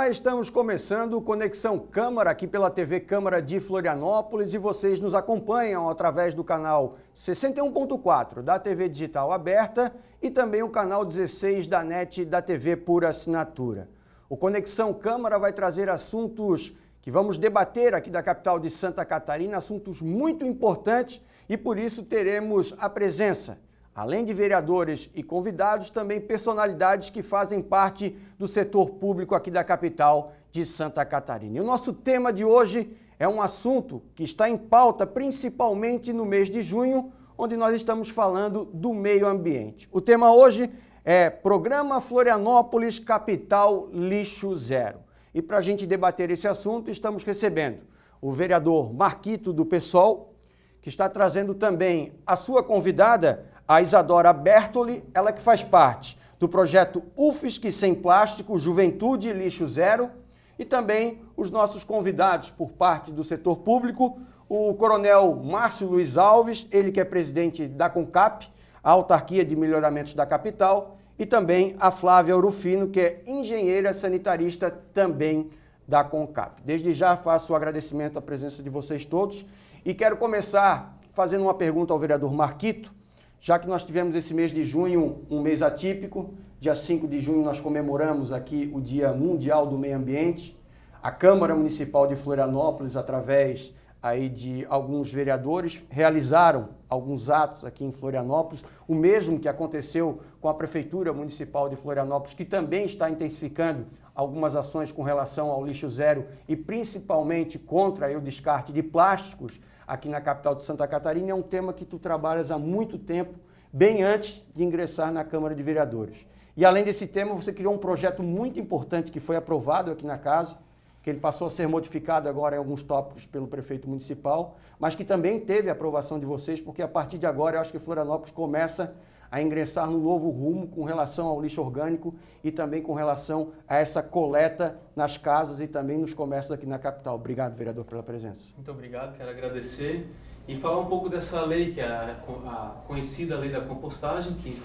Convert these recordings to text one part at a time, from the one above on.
Olá, estamos começando o Conexão Câmara aqui pela TV Câmara de Florianópolis e vocês nos acompanham através do canal 61.4 da TV Digital Aberta e também o canal 16 da NET da TV por assinatura. O Conexão Câmara vai trazer assuntos que vamos debater aqui da capital de Santa Catarina, assuntos muito importantes e por isso teremos a presença, além de vereadores e convidados, também personalidades que fazem parte do setor público aqui da capital de Santa Catarina. E o nosso tema de hoje é um assunto que está em pauta principalmente no mês de junho, onde nós estamos falando do meio ambiente. O tema hoje é Programa Florianópolis Capital Lixo Zero. E para a gente debater esse assunto, estamos recebendo o vereador Marquito do PSOL, que está trazendo também a sua convidada, a Isadora Bertoli, ela que faz parte do projeto UFSC Sem Plástico, Juventude Lixo Zero, e também os nossos convidados por parte do setor público, o coronel Márcio Luiz Alves, ele que é presidente da CONCAP, a Autarquia de Melhoramentos da Capital, e também a Flávia Urufino, que é engenheira sanitarista também da CONCAP. Desde já faço o agradecimento à presença de vocês todos e quero começar fazendo uma pergunta ao vereador Marquito, já que nós tivemos esse mês de junho um mês atípico. Dia 5 de junho nós comemoramos aqui o Dia Mundial do Meio Ambiente. A Câmara Municipal de Florianópolis, através aí de alguns vereadores, realizaram alguns atos aqui em Florianópolis, o mesmo que aconteceu com a Prefeitura Municipal de Florianópolis, que também está intensificando algumas ações com relação ao lixo zero e principalmente contra o descarte de plásticos aqui na capital de Santa Catarina. É um tema que tu trabalhas há muito tempo, bem antes de ingressar na Câmara de Vereadores. E além desse tema, você criou um projeto muito importante que foi aprovado aqui na casa, que ele passou a ser modificado agora em alguns tópicos pelo prefeito municipal, mas que também teve a aprovação de vocês, porque a partir de agora eu acho que Florianópolis começa a ingressar no novo rumo com relação ao lixo orgânico e também com relação a essa coleta nas casas e também nos comércios aqui na capital. Obrigado, vereador, pela presença. Muito obrigado, quero agradecer e falar um pouco dessa lei, que é a conhecida lei da compostagem, que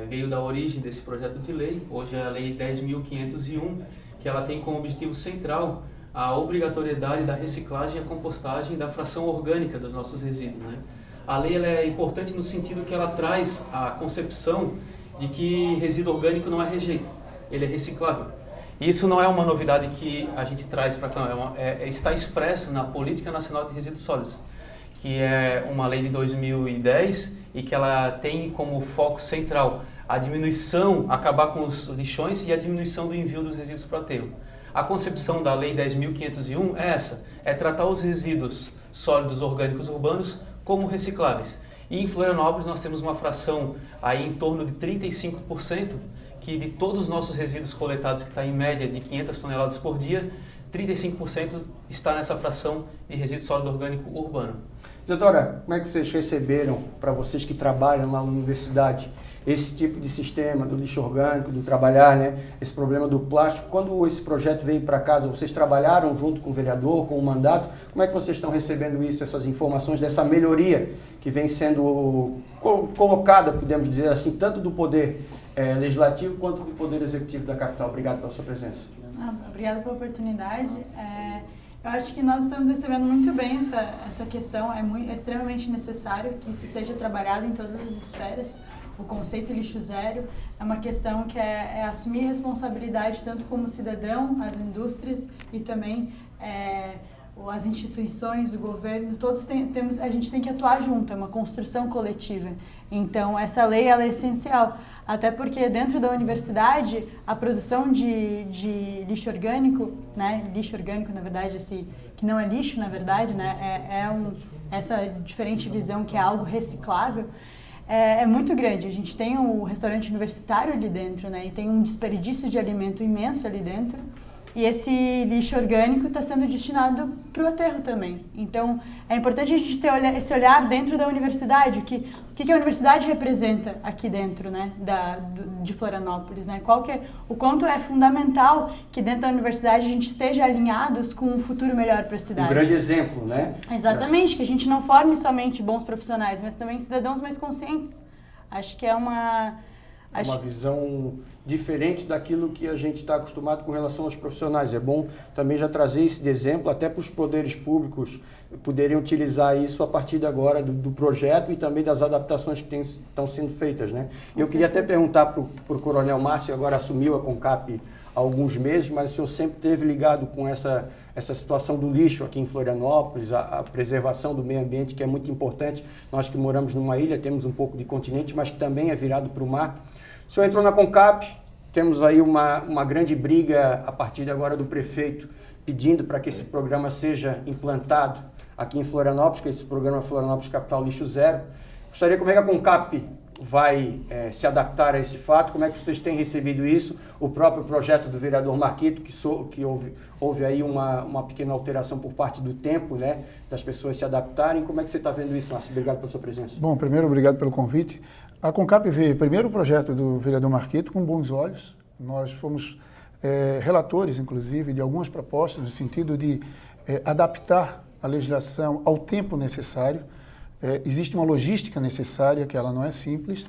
veio da origem desse projeto de lei. Hoje é a lei 10.501, que ela tem como objetivo central a obrigatoriedade da reciclagem e a compostagem da fração orgânica dos nossos resíduos, né? A lei ela é importante no sentido que ela traz a concepção de que resíduo orgânico não é rejeito, ele é reciclável. E isso não é uma novidade que a gente traz para cá, está expresso na Política Nacional de Resíduos Sólidos, que é uma lei de 2010 e que ela tem como foco central a diminuição, acabar com os lixões e a diminuição do envio dos resíduos para o aterro. A concepção da Lei 10.501 é essa, é tratar os resíduos sólidos orgânicos urbanos como recicláveis. E em Florianópolis nós temos uma fração aí em torno de 35%, que de todos os nossos resíduos coletados, que está em média de 500 toneladas por dia, 35% está nessa fração de resíduo sólido orgânico urbano. Isadora, como é que vocês receberam, para vocês que trabalham lá na universidade, esse tipo de sistema do lixo orgânico, do trabalhar, né, esse problema do plástico? Quando esse projeto veio para casa, vocês trabalharam junto com o vereador, com o mandato? Como é que vocês estão recebendo isso, essas informações dessa melhoria que vem sendo colocada, podemos dizer assim, tanto do poder legislativo quanto do poder executivo da capital? Obrigado pela sua presença. Obrigada pela oportunidade. Eu acho que nós estamos recebendo muito bem essa questão. É extremamente necessário que isso seja trabalhado em todas as esferas. O conceito lixo zero é uma questão que é assumir responsabilidade tanto como cidadão, as indústrias e também as instituições, o governo, todos a gente tem que atuar junto, é uma construção coletiva. Então, essa lei ela é essencial, até porque dentro da universidade, a produção de lixo orgânico, né, lixo orgânico, na verdade, que não é lixo, na verdade, né, essa diferente visão que é algo reciclável, é muito grande. A gente tem o restaurante universitário ali dentro, né, e tem um desperdício de alimento imenso ali dentro. E esse lixo orgânico está sendo destinado para o aterro também. Então, é importante a gente ter esse olhar dentro da universidade, o que a universidade representa aqui dentro, né, de Florianópolis, né? O quanto é fundamental que dentro da universidade a gente esteja alinhados com um futuro melhor para a cidade. Um grande exemplo, né? Exatamente, que a gente não forme somente bons profissionais, mas também cidadãos mais conscientes. Acho que é uma uma visão diferente daquilo que a gente está acostumado com relação aos profissionais. É bom também já trazer esse de exemplo até para os poderes públicos poderem utilizar isso a partir de agora do projeto e também das adaptações que estão sendo feitas, né? Eu queria até perguntar para o Coronel Márcio, agora assumiu a CONCAP há alguns meses, mas o senhor sempre esteve ligado com essa situação do lixo aqui em Florianópolis, a preservação do meio ambiente, que é muito importante. Nós que moramos numa ilha, temos um pouco de continente, mas que também é virado para o mar. O senhor entrou na CONCAP, temos aí uma grande briga a partir de agora do prefeito, pedindo para que esse programa seja implantado aqui em Florianópolis, que é esse programa Florianópolis Capital Lixo Zero. Gostaria como é que a CONCAP vai se adaptar a esse fato, como é que vocês têm recebido isso, o próprio projeto do vereador Marquito, que houve aí uma pequena alteração por parte do tempo, né, das pessoas se adaptarem. Como é que você está vendo isso, Márcio? Obrigado pela sua presença. Bom, primeiro, obrigado pelo convite. A CONCAP vê primeiro o projeto do vereador Marquito com bons olhos. Nós fomos relatores, inclusive, de algumas propostas no sentido de adaptar a legislação ao tempo necessário. Existe uma logística necessária, que ela não é simples.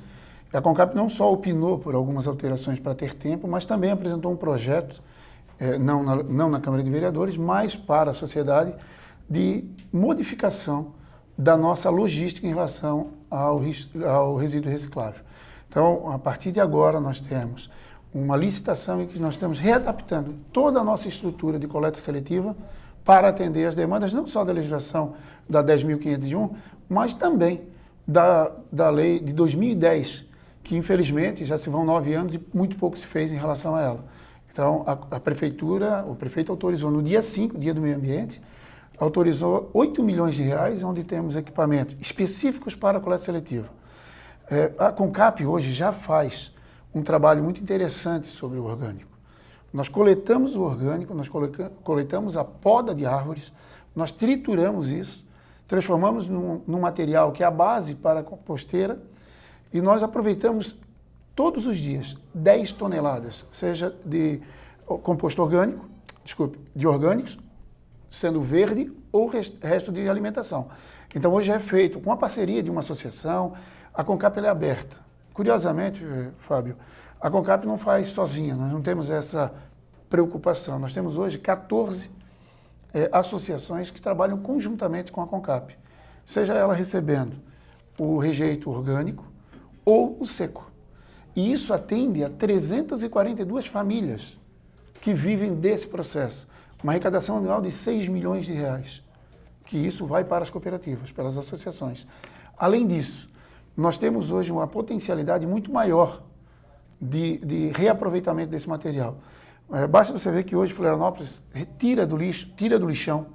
A CONCAP não só opinou por algumas alterações para ter tempo, mas também apresentou um projeto, não na Câmara de Vereadores, mas para a sociedade, de modificação da nossa logística em relação ao resíduo reciclável. Então, a partir de agora, nós temos uma licitação em que nós estamos readaptando toda a nossa estrutura de coleta seletiva para atender as demandas, não só da legislação da 10.501, mas também da lei de 2010, que infelizmente já se vão 9 anos e muito pouco se fez em relação a ela. Então, a prefeitura, o prefeito autorizou no dia 5, dia do meio ambiente, autorizou 8 milhões de reais, onde temos equipamentos específicos para a coleta seletiva. A CONCAP hoje já faz um trabalho muito interessante sobre o orgânico. Nós coletamos o orgânico, nós coletamos a poda de árvores, nós trituramos isso, transformamos num material que é a base para a composteira e nós aproveitamos todos os dias 10 toneladas, seja de composto orgânico, de orgânicos, sendo verde ou resto de alimentação. Então hoje é feito com a parceria de uma associação, a CONCAP é aberta. Curiosamente, Fábio, a CONCAP não faz sozinha, nós não temos essa preocupação. Nós temos hoje 14 associações que trabalham conjuntamente com a CONCAP, seja ela recebendo o rejeito orgânico ou o seco. E isso atende a 342 famílias que vivem desse processo. Uma arrecadação anual de 6 milhões de reais, que isso vai para as cooperativas, pelas associações. Além disso, nós temos hoje uma potencialidade muito maior de reaproveitamento desse material. Basta você ver que hoje Florianópolis tira do lixão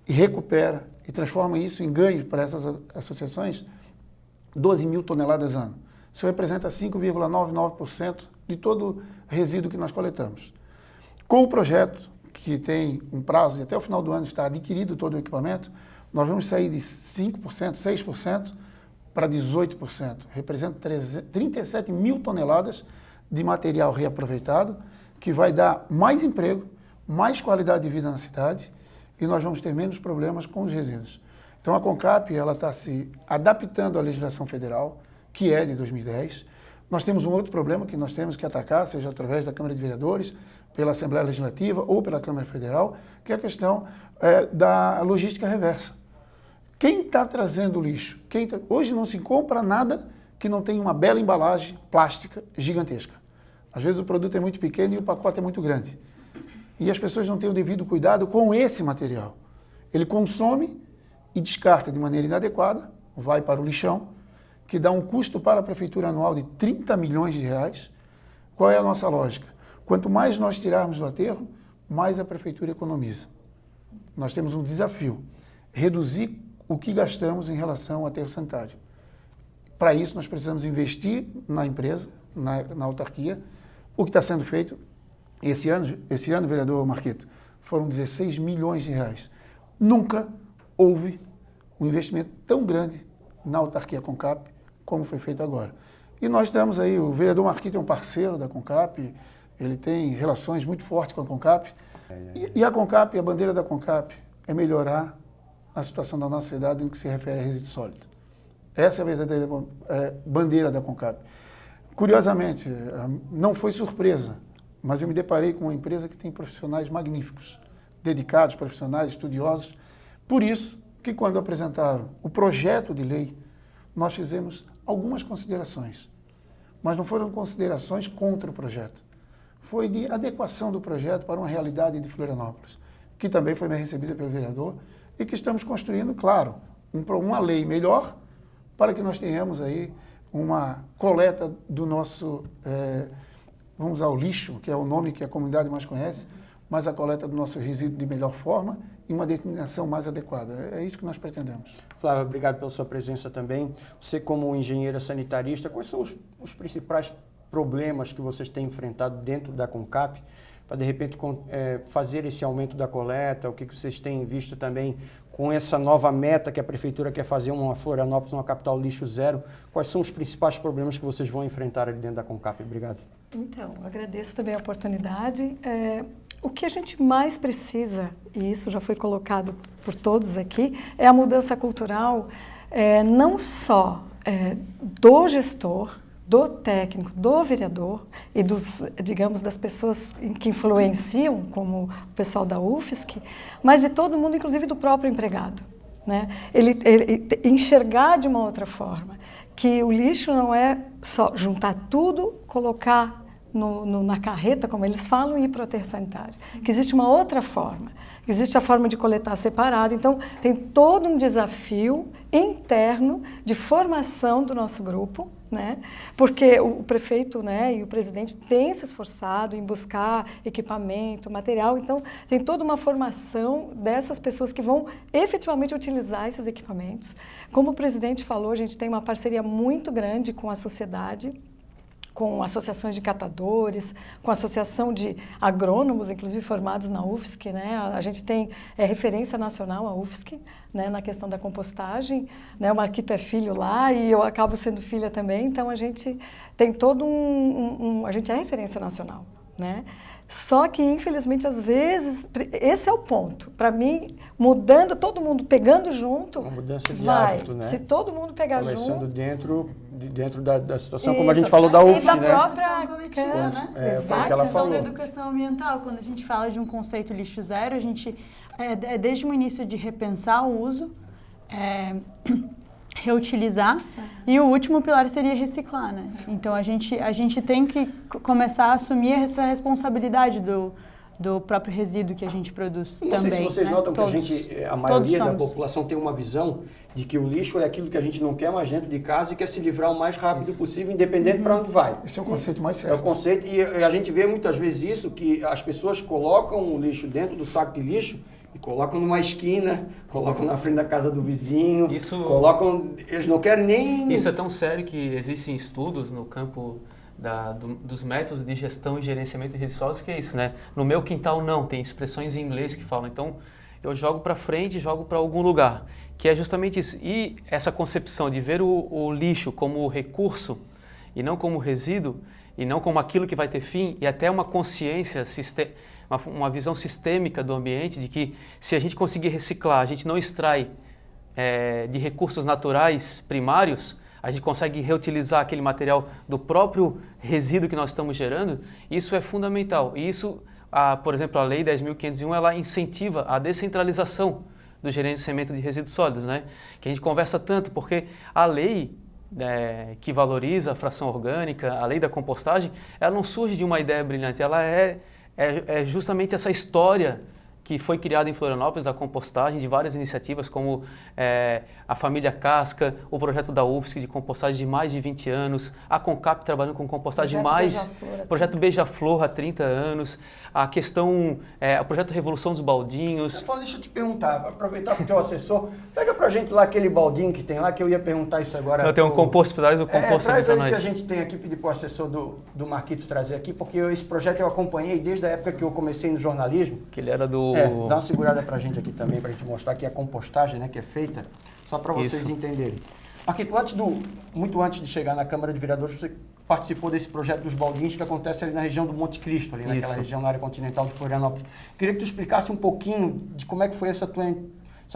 e recupera e transforma isso em ganho para essas associações 12 mil toneladas ano. Isso representa 5,99% de todo resíduo que nós coletamos. Com o projeto, que tem um prazo de até o final do ano está adquirido todo o equipamento, nós vamos sair de 5%, 6% para 18%. Representa 37 mil toneladas de material reaproveitado, que vai dar mais emprego, mais qualidade de vida na cidade e nós vamos ter menos problemas com os resíduos. Então a CONCAP ela está se adaptando à legislação federal, que é de 2010. Nós temos um outro problema que nós temos que atacar, seja através da Câmara de Vereadores, pela Assembleia Legislativa ou pela Câmara Federal, que é a questão da logística reversa. Quem está trazendo lixo? Hoje não se compra nada que não tenha uma bela embalagem plástica gigantesca. Às vezes o produto é muito pequeno e o pacote é muito grande. E as pessoas não têm o devido cuidado com esse material. Ele consome e descarta de maneira inadequada, vai para o lixão, que dá um custo para a prefeitura anual de 30 milhões de reais. Qual é a nossa lógica? Quanto mais nós tirarmos do aterro, mais a prefeitura economiza. Nós temos um desafio, reduzir o que gastamos em relação ao aterro sanitário. Para isso, nós precisamos investir na empresa, na autarquia. O que está sendo feito esse ano, vereador Marquito, foram 16 milhões de reais. Nunca houve um investimento tão grande na autarquia CONCAP como foi feito agora. E nós temos aí, o vereador Marquito é um parceiro da CONCAP, ele tem relações muito fortes com a CONCAP. E a CONCAP, a bandeira da CONCAP é melhorar a situação da nossa cidade no que se refere a resíduo sólido. Essa é a verdadeira bandeira da CONCAP. Curiosamente, não foi surpresa, mas eu me deparei com uma empresa que tem profissionais magníficos, dedicados, profissionais, estudiosos. Por isso que quando apresentaram o projeto de lei, nós fizemos algumas considerações, mas não foram considerações contra o projeto. Foi de adequação do projeto para uma realidade de Florianópolis, que também foi bem recebida pelo vereador e que estamos construindo, claro, uma lei melhor para que nós tenhamos aí uma coleta do nosso, vamos usar o lixo, que é o nome que a comunidade mais conhece, mas a coleta do nosso resíduo de melhor forma e uma destinação mais adequada. É isso que nós pretendemos. Flávia, obrigado pela sua presença também. Você, como engenheira sanitarista, quais são os principais problemas que vocês têm enfrentado dentro da CONCAP para, de repente, fazer esse aumento da coleta? O que vocês têm visto também com essa nova meta que a Prefeitura quer fazer, uma Florianópolis, uma capital lixo zero? Quais são os principais problemas que vocês vão enfrentar ali dentro da CONCAP? Obrigado. Então, agradeço também a oportunidade. O que a gente mais precisa, e isso já foi colocado por todos aqui, é a mudança cultural, não só do gestor, do técnico, do vereador e digamos, das pessoas que influenciam, como o pessoal da UFSC, mas de todo mundo, inclusive do próprio empregado, né? Ele enxergar de uma outra forma, que o lixo não é só juntar tudo, colocar na carreta, como eles falam, e ir para o aterro sanitário. Que existe uma outra forma. Existe a forma de coletar separado. Então, tem todo um desafio interno de formação do nosso grupo, né? Porque o prefeito, né, e o presidente têm se esforçado em buscar equipamento, material. Então, tem toda uma formação dessas pessoas que vão efetivamente utilizar esses equipamentos. Como o presidente falou, a gente tem uma parceria muito grande com a sociedade, com associações de catadores, com a associação de agrônomos, inclusive formados na UFSC, né? A gente tem referência nacional a UFSC, né, na questão da compostagem, né? O Marquito é filho lá e eu acabo sendo filha também, então a gente tem todo a gente é referência nacional, né? Só que, infelizmente, às vezes, esse é o ponto. Para mim, mudando, todo mundo pegando junto, uma mudança de vai. hábito, né? Se todo mundo pegar começando junto... dentro da situação, como a Isso, gente falou da UFSC, da né? própria coletiva, né? Foi o que ela falou. Da educação ambiental, quando a gente fala de um conceito lixo zero, a gente, desde o início de repensar o uso, reutilizar, e o último pilar seria reciclar, né? Então, a gente tem que começar a assumir essa responsabilidade do próprio resíduo que a gente produz também. Não sei se vocês notam que a maioria da população tem uma visão de que o lixo é aquilo que a gente não quer mais dentro de casa e quer se livrar o mais rápido possível, independente para onde vai. Esse é o conceito mais certo. É o conceito, e a gente vê muitas vezes isso, que as pessoas colocam o lixo dentro do saco de lixo e colocam numa esquina, colocam na frente da casa do vizinho, eles não querem nem... Isso é tão sério que existem estudos no campo dos métodos de gestão e gerenciamento de resíduos sólidos, que é isso, né? No meu quintal não, tem expressões em inglês que falam, então eu jogo para frente, jogo para algum lugar, que é justamente isso. E essa concepção de ver o lixo como recurso e não como resíduo, e não como aquilo que vai ter fim, e até uma consciência, uma visão sistêmica do ambiente, de que se a gente conseguir reciclar, a gente não extrai de recursos naturais primários, a gente consegue reutilizar aquele material do próprio resíduo que nós estamos gerando, isso é fundamental. E isso, por exemplo, a Lei 10.501, ela incentiva a descentralização do gerenciamento de resíduos sólidos, né? Que a gente conversa tanto, porque a lei que valoriza a fração orgânica, a lei da compostagem, ela não surge de uma ideia brilhante, ela é justamente essa história que foi criada em Florianópolis, da compostagem, de várias iniciativas, como a Família Casca, o projeto da UFSC de compostagem de mais de 20 anos, a CONCAP trabalhando com compostagem projeto Beija-Flor há 30 anos, a questão, o projeto Revolução dos Baldinhos. Deixa eu te perguntar, aproveitar para o teu assessor, pega pra gente lá aquele baldinho que tem lá, que eu ia perguntar isso agora. Não, tem um composto, traz o composto traz para aí nós. Que a gente tem aqui, pedir para o assessor do Marquito trazer aqui, porque esse projeto eu acompanhei desde a época que eu comecei no jornalismo. Que ele era do... dá uma segurada pra gente aqui também, pra gente mostrar que a compostagem, né, que é feita, só para vocês entenderem. Marquito, muito antes de chegar na Câmara de Vereadores, você participou desse projeto dos baldinhos que acontece ali na região do Monte Cristo, ali naquela região, na área continental de Florianópolis. Queria que tu explicasse um pouquinho de como é que foi essa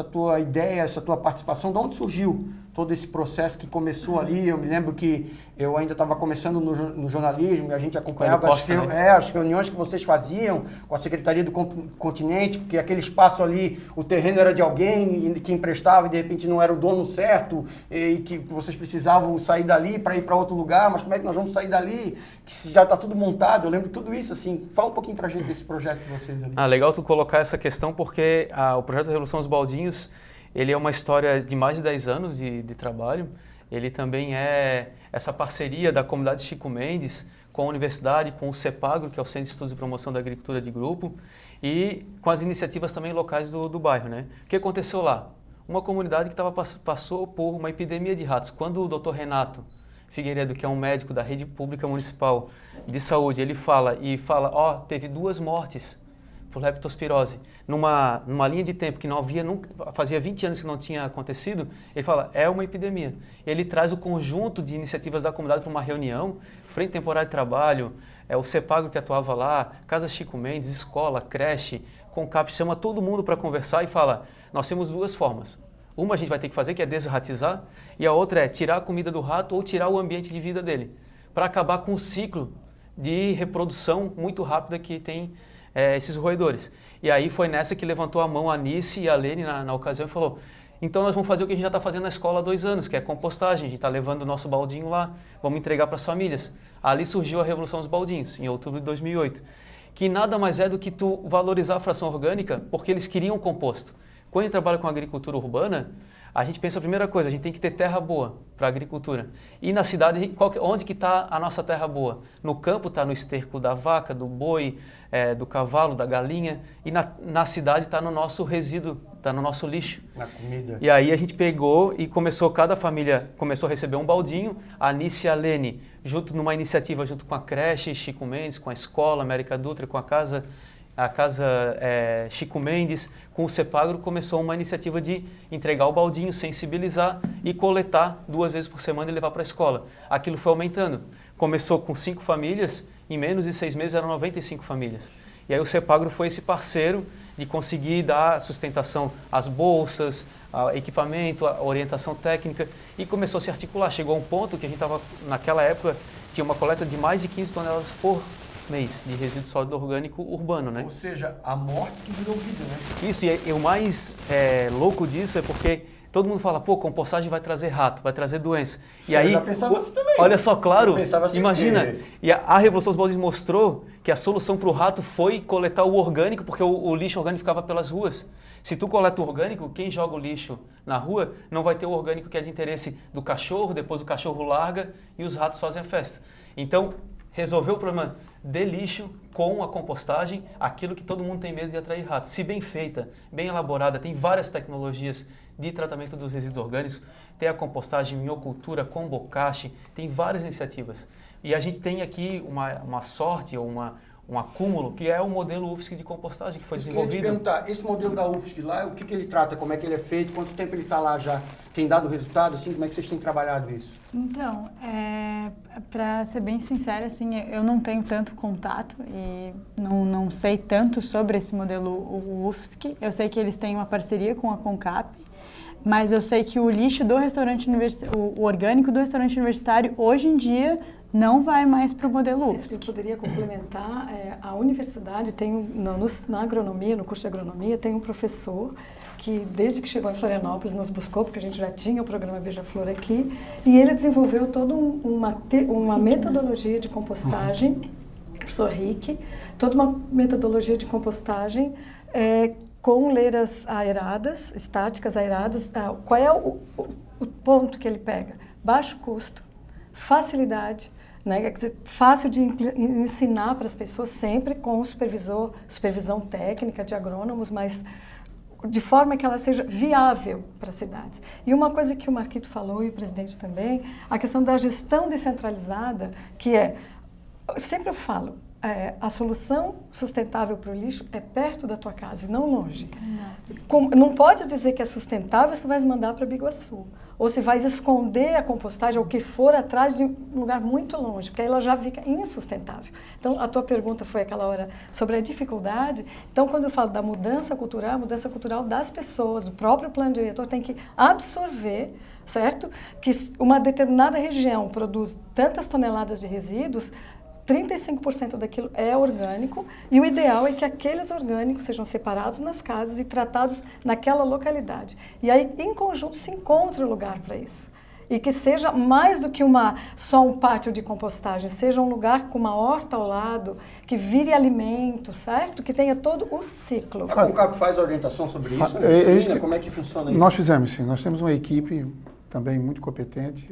tua ideia, essa tua participação, de onde surgiu todo esse processo que começou ali. Eu me lembro que eu ainda estava começando no jornalismo e a gente acompanhava as reuniões que vocês faziam com a Secretaria do Continente, porque aquele espaço ali, o terreno era de alguém que emprestava e de repente não era o dono certo e que vocês precisavam sair dali para ir para outro lugar, mas como é que nós vamos sair dali? Que já está tudo montado, eu lembro tudo isso, assim. Fala um pouquinho para a gente desse projeto de vocês ali. Legal tu colocar essa questão porque o projeto Revolução dos Baldinhos, ele é uma história de mais de 10 anos de trabalho. Ele também é essa parceria da comunidade Chico Mendes com a universidade, com o CEPAGRO, que é o Centro de Estudos e Promoção da Agricultura de Grupo, e com as iniciativas também locais do bairro, né? O que aconteceu lá? Uma comunidade que passou por uma epidemia de ratos. Quando o Dr. Renato Figueiredo, que é um médico da rede pública municipal de saúde, ele fala, teve 2 mortes por leptospirose, numa linha de tempo que não havia nunca, fazia 20 anos que não tinha acontecido, ele fala, é uma epidemia. Ele traz o conjunto de iniciativas da comunidade para uma reunião, frente temporária de trabalho, o CEPAGRO que atuava lá, Casa Chico Mendes, escola, creche, CONCAP, chama todo mundo para conversar e fala, nós temos 2 formas. Uma a gente vai ter que fazer, que é desratizar, e a outra é tirar a comida do rato ou tirar o ambiente de vida dele, para acabar com o ciclo de reprodução muito rápida que tem esses roedores. E aí foi nessa que levantou a mão a Anice e a Lene na ocasião e falou, então nós vamos fazer o que a gente já está fazendo na escola há 2 anos, que é compostagem, a gente está levando o nosso baldinho lá, vamos entregar para as famílias. Ali surgiu a Revolução dos Baldinhos, em outubro de 2008, que nada mais é do que tu valorizar a fração orgânica, porque eles queriam composto. Quando a gente trabalha com agricultura urbana, a gente pensa a primeira coisa, a gente tem que ter terra boa para a agricultura. E na cidade, onde que está a nossa terra boa? No campo está no esterco da vaca, do boi, do cavalo, da galinha. E na cidade está no nosso resíduo, está no nosso lixo. Na comida. E aí a gente pegou e cada família começou a receber um baldinho. A Anice e a Lene, numa iniciativa junto com a creche Chico Mendes, com a escola América Dutra, com a casa Chico Mendes, com o CEPAGRO, começou uma iniciativa de entregar o baldinho, sensibilizar e coletar 2 vezes por semana e levar para a escola. Aquilo foi aumentando. Começou com 5 famílias, em menos de 6 meses eram 95 famílias. E aí o CEPAGRO foi esse parceiro de conseguir dar sustentação às bolsas, ao equipamento, à orientação técnica, e começou a se articular. Chegou a um ponto que a gente estava, naquela época, tinha uma coleta de mais de 15 toneladas por mês de resíduo sólido orgânico urbano, né? Ou seja, a morte que virou vida, né? Isso, e o mais louco disso é porque todo mundo fala, compostagem vai trazer rato, vai trazer doença. E aí, eu já pensava assim também. Olha só, claro, assim imagina, e a Revolução dos Baldinhos mostrou que a solução para o rato foi coletar o orgânico, porque o lixo orgânico ficava pelas ruas. Se tu coleta o orgânico, quem joga o lixo na rua não vai ter o orgânico que é de interesse do cachorro, depois o cachorro larga e os ratos fazem a festa. Então, resolveu o problema de lixo com a compostagem, aquilo que todo mundo tem medo de atrair ratos. Se bem feita, bem elaborada, tem várias tecnologias de tratamento dos resíduos orgânicos, tem a compostagem, miocultura, combocache, tem várias iniciativas. E a gente tem aqui uma sorte ou um acúmulo, que é o modelo UFSC de compostagem, que foi desenvolvido. Eu queria te perguntar, esse modelo da UFSC lá, o que ele trata, como é que ele é feito, quanto tempo ele está lá já? Tem dado resultado, assim, como é que vocês têm trabalhado isso? Então, para ser bem sincera, assim, eu não tenho tanto contato e não sei tanto sobre esse modelo UFSC. Eu sei que eles têm uma parceria com a CONCAP, mas eu sei que o lixo do restaurante o orgânico do restaurante universitário, hoje em dia, não vai mais para o modelo UFSC. Eu poderia complementar, a universidade tem, na agronomia, no curso de agronomia, tem um professor que desde que chegou em Florianópolis nos buscou, porque a gente já tinha o programa Beija-Flor aqui, e ele desenvolveu toda uma metodologia de compostagem, professor Rick, toda uma metodologia de compostagem com leiras aeradas, estáticas aeradas. Qual é o ponto que ele pega? Baixo custo, facilidade, né? Fácil de ensinar para as pessoas, sempre com supervisão técnica de agrônomos, mas de forma que ela seja viável para as cidades. E uma coisa que o Marquito falou, e o presidente também, a questão da gestão descentralizada, que sempre eu falo, a solução sustentável para o lixo é perto da tua casa e não longe. Não pode dizer que é sustentável se tu vais mandar para Biguaçu. Ou se vais esconder a compostagem ou o que for atrás de um lugar muito longe, porque aí ela já fica insustentável. Então, a tua pergunta foi aquela hora sobre a dificuldade. Então, quando eu falo da mudança cultural, a mudança cultural das pessoas, do próprio plano diretor, tem que absorver, certo? Que uma determinada região produz tantas toneladas de resíduos, 35% daquilo é orgânico e o ideal é que aqueles orgânicos sejam separados nas casas e tratados naquela localidade. E aí, em conjunto, se encontra um lugar para isso. E que seja mais do que só um pátio de compostagem, seja um lugar com uma horta ao lado, que vire alimento, certo? Que tenha todo o ciclo. A Concap faz orientação sobre isso? Ensina, como é que funciona isso? Nós fizemos, sim. Nós temos uma equipe também muito competente,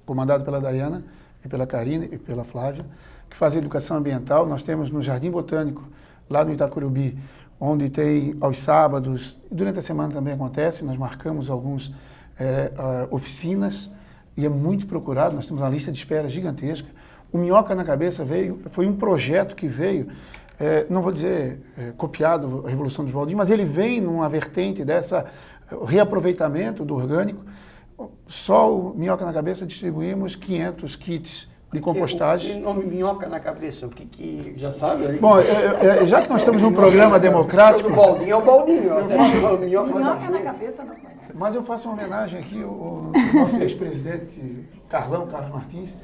comandada pela Dayana, e pela Karine e pela Flávia, que fazem educação ambiental. Nós temos no Jardim Botânico, lá no Itacurubi, onde tem aos sábados, durante a semana também acontece, nós marcamos algumas oficinas e é muito procurado, nós temos uma lista de espera gigantesca. O Minhoca na Cabeça foi um projeto que veio, não vou dizer copiado a Revolução dos Baldinhos, mas ele vem numa vertente dessa reaproveitamento do orgânico. Só o Minhoca na Cabeça distribuímos 500 kits de compostagem. O nome Minhoca na Cabeça, o que já sabe? Bom, já que nós estamos num programa democrático... O baldinho é o baldinho. Minhoca na Cabeça não conhece. Mas eu faço uma homenagem aqui ao nosso ex-presidente Carlos Martins,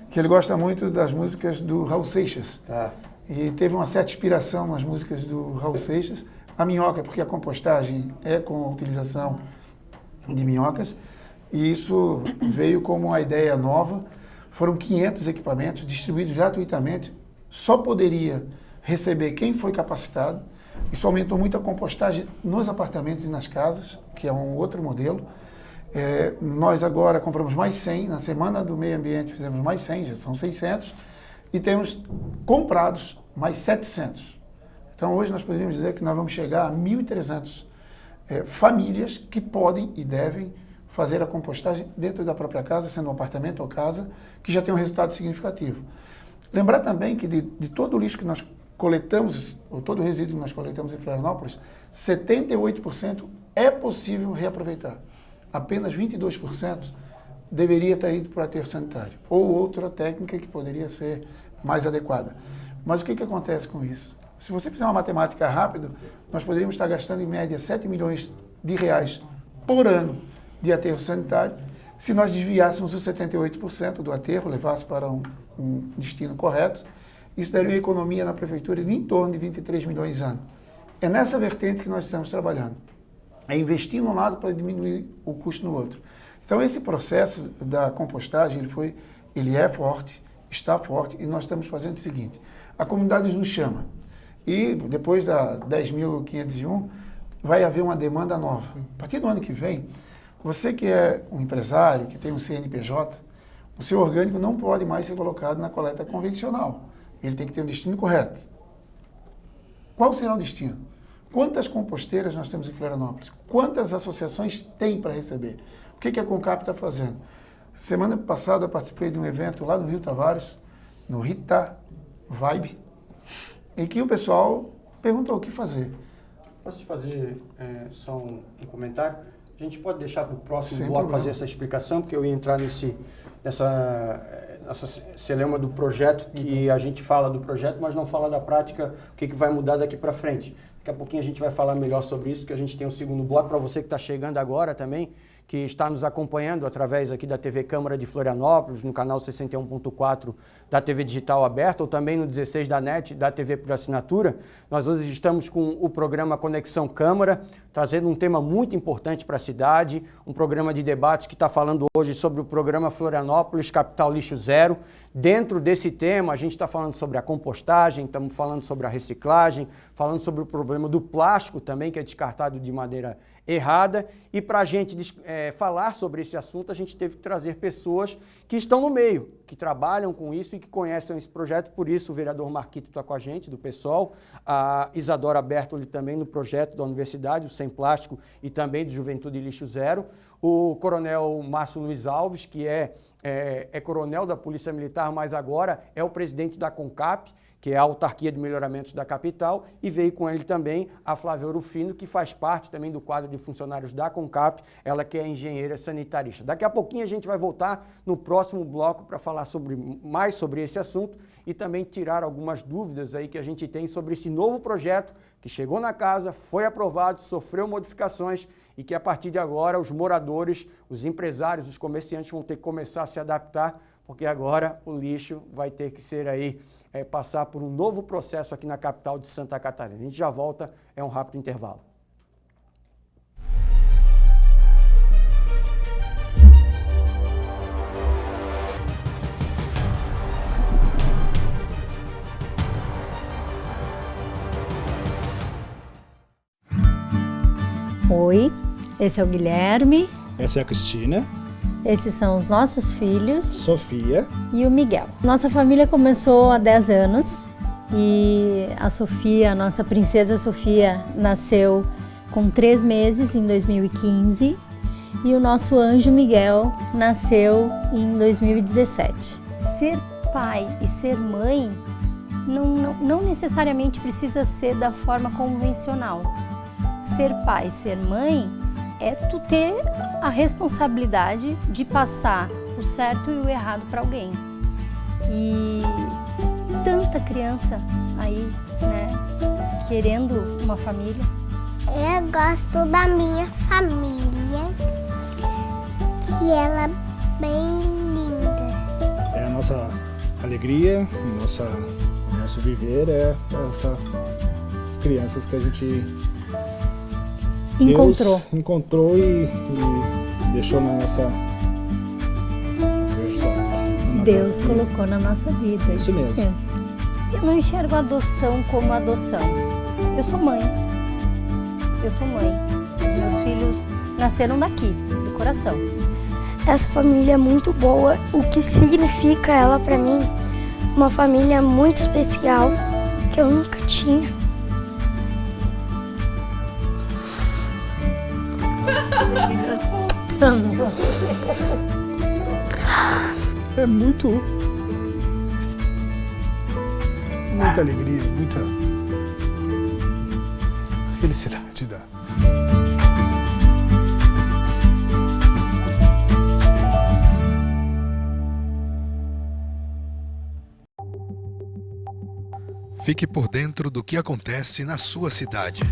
que ele gosta muito das músicas do Raul Seixas. Tá. E teve uma certa inspiração nas músicas do Raul Seixas. A minhoca, porque a compostagem é com a utilização de minhocas. E isso veio como uma ideia nova. Foram 500 equipamentos distribuídos gratuitamente. Só poderia receber quem foi capacitado. Isso aumentou muito a compostagem nos apartamentos e nas casas, que é um outro modelo. Nós agora compramos mais 100. Na Semana do Meio Ambiente fizemos mais 100, já são 600. E temos comprados mais 700. Então hoje nós poderíamos dizer que nós vamos chegar a 1.300 famílias que podem e devem fazer a compostagem dentro da própria casa, sendo um apartamento ou casa, que já tem um resultado significativo. Lembrar também que de todo o lixo que nós coletamos, ou todo o resíduo que nós coletamos em Florianópolis, 78% é possível reaproveitar. Apenas 22% deveria ter ido para o aterro sanitário, ou outra técnica que poderia ser mais adequada. Mas o que acontece com isso? Se você fizer uma matemática rápida, nós poderíamos estar gastando em média 7 milhões de reais por ano de aterro sanitário, se nós desviássemos os 78% do aterro, levasse para um destino correto, isso daria uma economia na prefeitura de em torno de 23 milhões ano. É nessa vertente que nós estamos trabalhando. É investir num lado para diminuir o custo no outro. Então esse processo da compostagem, ele é forte, está forte, e nós estamos fazendo o seguinte: a comunidade nos chama, e depois da 10.501 vai haver uma demanda nova. A partir do ano que vem, você que é um empresário, que tem um CNPJ, o seu orgânico não pode mais ser colocado na coleta convencional. Ele tem que ter um destino correto. Qual será o destino? Quantas composteiras nós temos em Florianópolis? Quantas associações tem para receber? O que a Concap está fazendo? Semana passada eu participei de um evento lá no Rio Tavares, no Rita Vibe, em que o pessoal perguntou o que fazer. Posso te fazer só um comentário? A gente pode deixar para o próximo Sem bloco problema. fazer essa explicação, porque eu ia entrar nessa celeuma do projeto, que a gente fala do projeto, mas não fala da prática, o que vai mudar daqui para frente. Daqui a pouquinho a gente vai falar melhor sobre isso, porque a gente tem um segundo bloco. Para você que está chegando agora também, que está nos acompanhando através aqui da TV Câmara de Florianópolis, no canal 61.4 da TV Digital Aberta, ou também no 16 da NET, da TV por assinatura. Nós hoje estamos com o programa Conexão Câmara, trazendo um tema muito importante para a cidade, um programa de debate que está falando hoje sobre o programa Florianópolis Capital Lixo Zero. Dentro desse tema, a gente está falando sobre a compostagem, estamos falando sobre a reciclagem, falando sobre o problema do plástico também, que é descartado de maneira errada. E para a gente falar sobre esse assunto, a gente teve que trazer pessoas que estão no meio, que trabalham com isso e que conhecem esse projeto. Por isso, o vereador Marquito está com a gente, do PSOL, a Isadora Bertoli também no projeto da universidade, o Sem Plástico, e também do Juventude Lixo Zero, o coronel Márcio Luiz Alves, que é é coronel da Polícia Militar, mas agora é o presidente da CONCAP, que é a Autarquia de Melhoramentos da capital, e veio com ele também a Flávia Orufino, que faz parte também do quadro de funcionários da CONCAP, ela que é engenheira sanitarista. Daqui a pouquinho a gente vai voltar no próximo bloco para falar mais sobre esse assunto e também tirar algumas dúvidas aí que a gente tem sobre esse novo projeto que chegou na casa, foi aprovado, sofreu modificações e que a partir de agora os moradores, os empresários, os comerciantes vão ter que começar a se adaptar, porque agora o lixo vai ter que ser aí, passar por um novo processo aqui na capital de Santa Catarina. A gente já volta, é um rápido intervalo. Oi, esse é o Guilherme. Essa é a Cristina. Esses são os nossos filhos. Sofia. E o Miguel. Nossa família começou há 10 anos e a Sofia, a nossa princesa Sofia, nasceu com 3 meses em 2015 e o nosso anjo Miguel nasceu em 2017. Ser pai e ser mãe não necessariamente precisa ser da forma convencional. Ser pai, ser mãe é tu ter a responsabilidade de passar o certo e o errado para alguém. E tanta criança aí, né, querendo uma família. Eu gosto da minha família, que ela é bem linda. É a nossa alegria, nosso viver é as crianças que a gente encontrou e deixou na nossa Deus colocou na nossa vida. Isso mesmo. Eu não enxergo a adoção como adoção. Eu sou mãe. Os meus filhos nasceram daqui, do coração. Essa família é muito boa. O que significa ela pra mim? Uma família muito especial que eu nunca tinha. É muita alegria, muita felicidade dá. Fique por dentro do que acontece na sua cidade.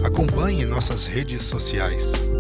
Acompanhe nossas redes sociais.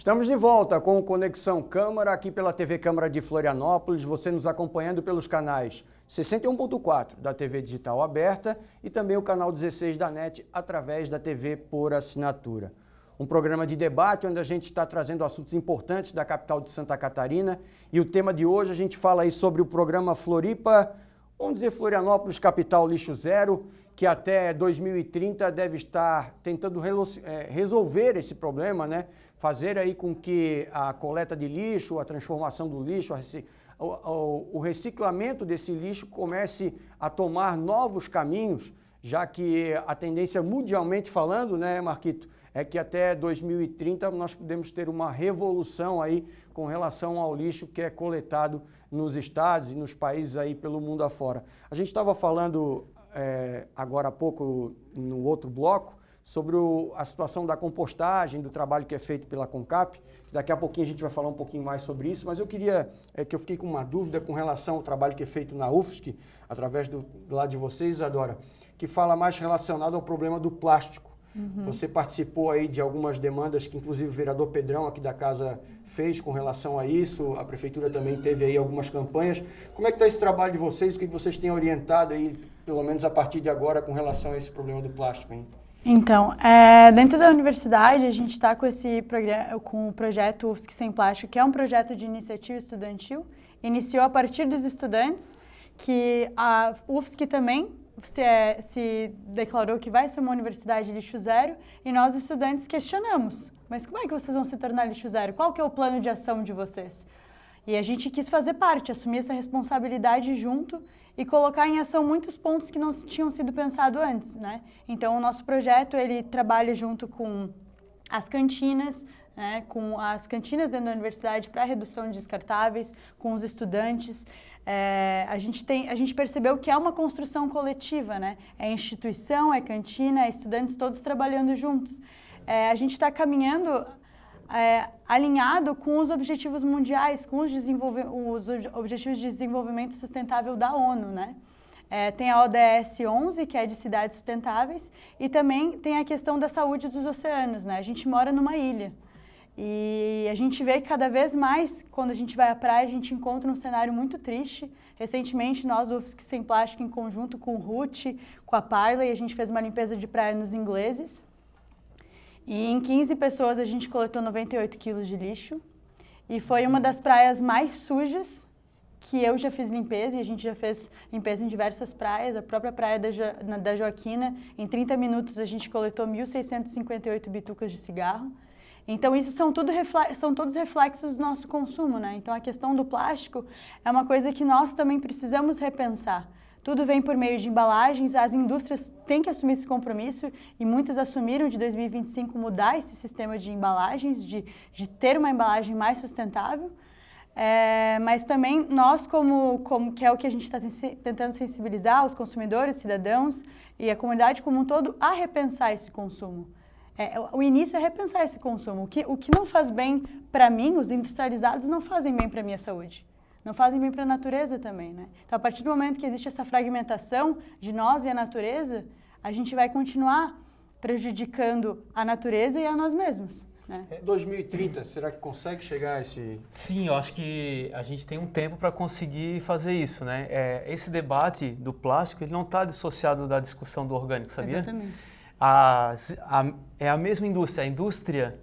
Estamos de volta com o Conexão Câmara, aqui pela TV Câmara de Florianópolis, você nos acompanhando pelos canais 61.4 da TV Digital Aberta e também o canal 16 da NET através da TV por assinatura. Um programa de debate onde a gente está trazendo assuntos importantes da capital de Santa Catarina e o tema de hoje a gente fala aí sobre o programa Floripa, vamos dizer Florianópolis Capital Lixo Zero, que até 2030 deve estar tentando resolver esse problema, né? Fazer aí com que a coleta de lixo, a transformação do lixo, o reciclamento desse lixo comece a tomar novos caminhos, já que a tendência mundialmente falando, né, Marquito, é que até 2030 nós podemos ter uma revolução aí com relação ao lixo que é coletado nos estados e nos países aí pelo mundo afora. A gente estava falando agora há pouco, no outro bloco, sobre a situação da compostagem, do trabalho que é feito pela CONCAP. Daqui a pouquinho a gente vai falar um pouquinho mais sobre isso, mas eu queria, que eu fiquei com uma dúvida com relação ao trabalho que é feito na UFSC, através do lado de vocês, Isadora, que fala mais relacionado ao problema do plástico. Você participou aí de algumas demandas que inclusive o vereador Pedrão aqui da casa fez com relação a isso, a prefeitura também teve aí algumas campanhas. Como é que está esse trabalho de vocês, o que vocês têm orientado aí, pelo menos a partir de agora, com relação a esse problema do plástico, hein? Então, dentro da universidade, a gente está com o projeto UFSC Sem Plástico, que é um projeto de iniciativa estudantil, iniciou a partir dos estudantes, que a UFSC também se declarou que vai ser uma universidade lixo zero, e nós, estudantes, questionamos, mas como é que vocês vão se tornar lixo zero? Qual que é o plano de ação de vocês? E a gente quis fazer parte, assumir essa responsabilidade junto e colocar em ação muitos pontos que não tinham sido pensados antes, né? Então, o nosso projeto, ele trabalha junto com as cantinas, né, com as cantinas dentro da universidade para redução de descartáveis, com os estudantes. A gente percebeu que é uma construção coletiva, né? É instituição, é cantina, é estudantes todos trabalhando juntos. A gente está caminhando alinhado com os objetivos mundiais, com os Objetivos de Desenvolvimento Sustentável da ONU, né? Tem a ODS 11, que é de cidades sustentáveis, e também tem a questão da saúde dos oceanos, né? A gente mora numa ilha. E a gente vê que cada vez mais, quando a gente vai à praia, a gente encontra um cenário muito triste. Recentemente, nós, do UFSC Sem Plástico, em conjunto com o Ruth, com a Parley, a gente fez uma limpeza de praia nos ingleses. E em 15 pessoas a gente coletou 98 quilos de lixo. E foi uma das praias mais sujas que eu já fiz limpeza, e a gente já fez limpeza em diversas praias. A própria praia da Joaquina, em 30 minutos a gente coletou 1.658 bitucas de cigarro. Então, isso são todos reflexos do nosso consumo, né? Então, a questão do plástico é uma coisa que nós também precisamos repensar. Tudo vem por meio de embalagens, as indústrias têm que assumir esse compromisso, e muitas assumiram de 2025 mudar esse sistema de embalagens, de ter uma embalagem mais sustentável. Mas também nós, que é o que a gente está tentando sensibilizar os consumidores, cidadãos e a comunidade como um todo a repensar esse consumo. O início é repensar esse consumo. O que não faz bem para mim, os industrializados não fazem bem para a minha saúde. Não fazem bem para a natureza também, né? Então, a partir do momento que existe essa fragmentação de nós e a natureza, a gente vai continuar prejudicando a natureza e a nós mesmos, né? 2030, será que consegue chegar a esse... Sim, eu acho que a gente tem um tempo para conseguir fazer isso, né? Esse debate do plástico, ele não está dissociado da discussão do orgânico, sabia? Exatamente. É a mesma indústria. A indústria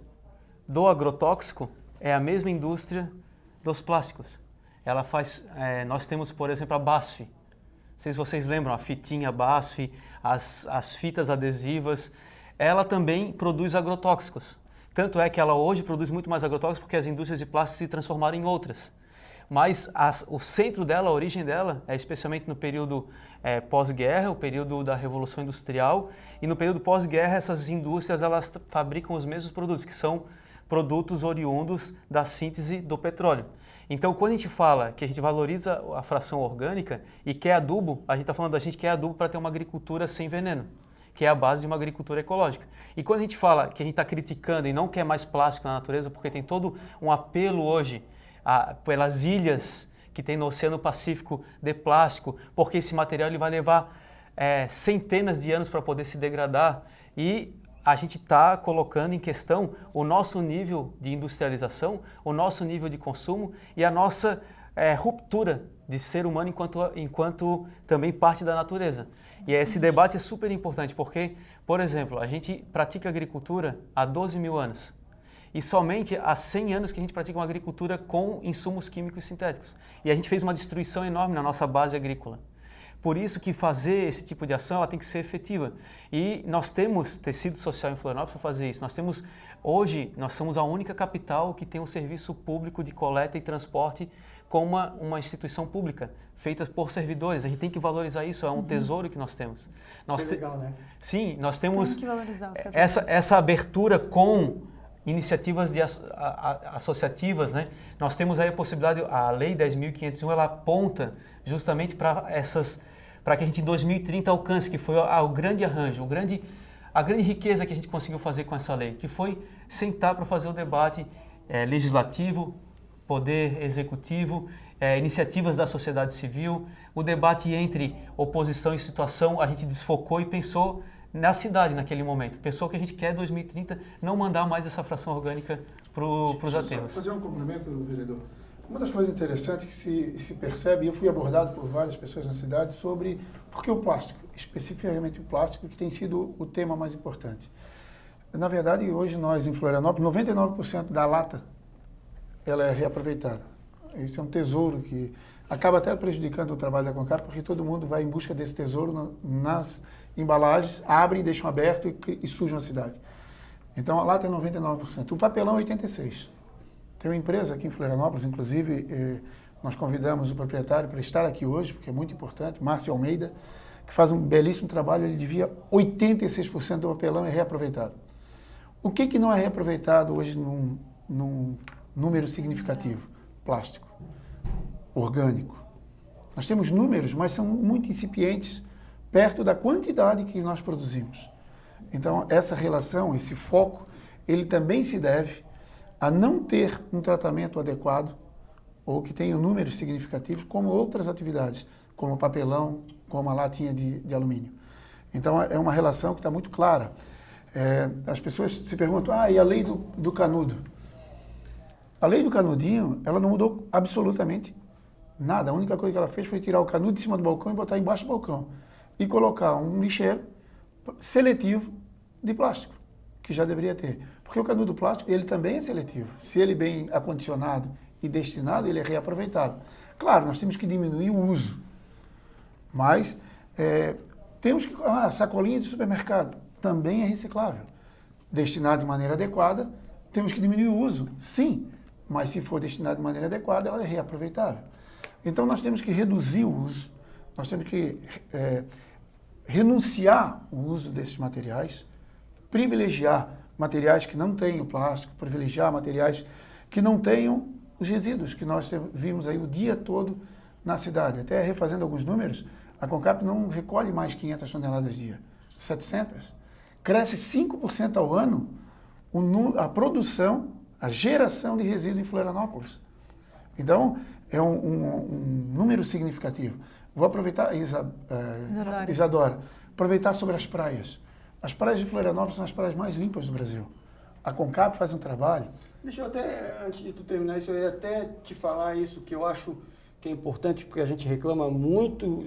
do agrotóxico é a mesma indústria dos plásticos. Ela faz... nós temos, por exemplo, a BASF. Não sei se vocês lembram, a fitinha BASF, as fitas adesivas. Ela também produz agrotóxicos. Tanto é que ela hoje produz muito mais agrotóxicos porque as indústrias de plástico se transformaram em outras. Mas o centro dela, a origem dela, é especialmente no período pós-guerra, o período da Revolução Industrial, e no período pós-guerra essas indústrias elas fabricam os mesmos produtos, que são produtos oriundos da síntese do petróleo. Então, quando a gente fala que a gente valoriza a fração orgânica e quer adubo, a gente está falando da gente quer adubo para ter uma agricultura sem veneno, que é a base de uma agricultura ecológica. E quando a gente fala que a gente está criticando e não quer mais plástico na natureza, porque tem todo um apelo hoje pelas ilhas que tem no Oceano Pacífico de plástico, porque esse material ele vai levar centenas de anos para poder se degradar, e a gente está colocando em questão o nosso nível de industrialização, o nosso nível de consumo e a nossa ruptura de ser humano enquanto também parte da natureza. E esse debate é super importante porque, por exemplo, a gente pratica agricultura há 12 mil anos. E somente há 100 anos que a gente pratica uma agricultura com insumos químicos sintéticos. E a gente fez uma destruição enorme na nossa base agrícola. Por isso que fazer esse tipo de ação ela tem que ser efetiva. E nós temos tecido social em Florianópolis para fazer isso. Hoje, nós somos a única capital que tem um serviço público de coleta e transporte com uma instituição pública, feita por servidores. A gente tem que valorizar isso, é um tesouro que nós temos. Isso é legal, né? Sim, nós temos Tem que valorizar os essa abertura com iniciativas associativas, né? Nós temos aí a possibilidade, a Lei 10.501, ela aponta justamente para que a gente em 2030 alcance, que foi o grande arranjo, a grande riqueza que a gente conseguiu fazer com essa lei, que foi sentar para fazer o debate legislativo, poder executivo, iniciativas da sociedade civil, o debate entre oposição e situação, a gente desfocou e pensou na cidade naquele momento. Pensou que a gente quer 2030 não mandar mais essa fração orgânica para os aterros. Fazer um complemento, vereador. Uma das coisas interessantes que se percebe, e eu fui abordado por várias pessoas na cidade, sobre por que o plástico, especificamente o plástico, que tem sido o tema mais importante. Na verdade, hoje nós em Florianópolis, 99% da lata ela é reaproveitada. Isso é um tesouro que acaba até prejudicando o trabalho da Concap, porque todo mundo vai em busca desse tesouro nas embalagens, abrem, deixam aberto e sujam a cidade. Então a lata é 99%. O papelão é 86%. Tem uma empresa aqui em Florianópolis, inclusive, nós convidamos o proprietário para estar aqui hoje, porque é muito importante, Márcio Almeida, que faz um belíssimo trabalho, ele devia 86% do papelão é reaproveitado. O que não é reaproveitado hoje num número significativo? Plástico, orgânico. Nós temos números, mas são muito incipientes perto da quantidade que nós produzimos. Então, essa relação, esse foco, ele também se deve a não ter um tratamento adequado ou que tenha números significativos, como outras atividades, como o papelão, como a latinha de alumínio. Então, é uma relação que está muito clara. As pessoas se perguntam, e a lei do canudo? A lei do canudinho, ela não mudou absolutamente nada. A única coisa que ela fez foi tirar o canudo de cima do balcão e botar embaixo do balcão. E colocar um lixeiro seletivo de plástico, que já deveria ter. Porque o canudo plástico, ele também é seletivo. Se ele bem acondicionado e destinado, ele é reaproveitado. Claro, nós temos que diminuir o uso. Mas temos que... sacolinha de supermercado também é reciclável. Destinado de maneira adequada, temos que diminuir o uso, sim. Mas se for destinado de maneira adequada, ela é reaproveitável. Então nós temos que reduzir o uso, nós temos que renunciar o uso desses materiais, privilegiar materiais que não tenham plástico, privilegiar materiais que não tenham os resíduos que nós vimos aí o dia todo na cidade. Até refazendo alguns números, a Concap não recolhe mais 500 toneladas dia, 700. Cresce 5% ao ano a produção, a geração de resíduos em Florianópolis. Então, é um número significativo. Vou aproveitar, Isadora, aproveitar sobre as praias. As praias de Florianópolis são as praias mais limpas do Brasil. A Concap faz um trabalho. Deixa eu até, antes de tu terminar isso, eu ia até te falar isso, que eu acho que é importante, porque a gente reclama muito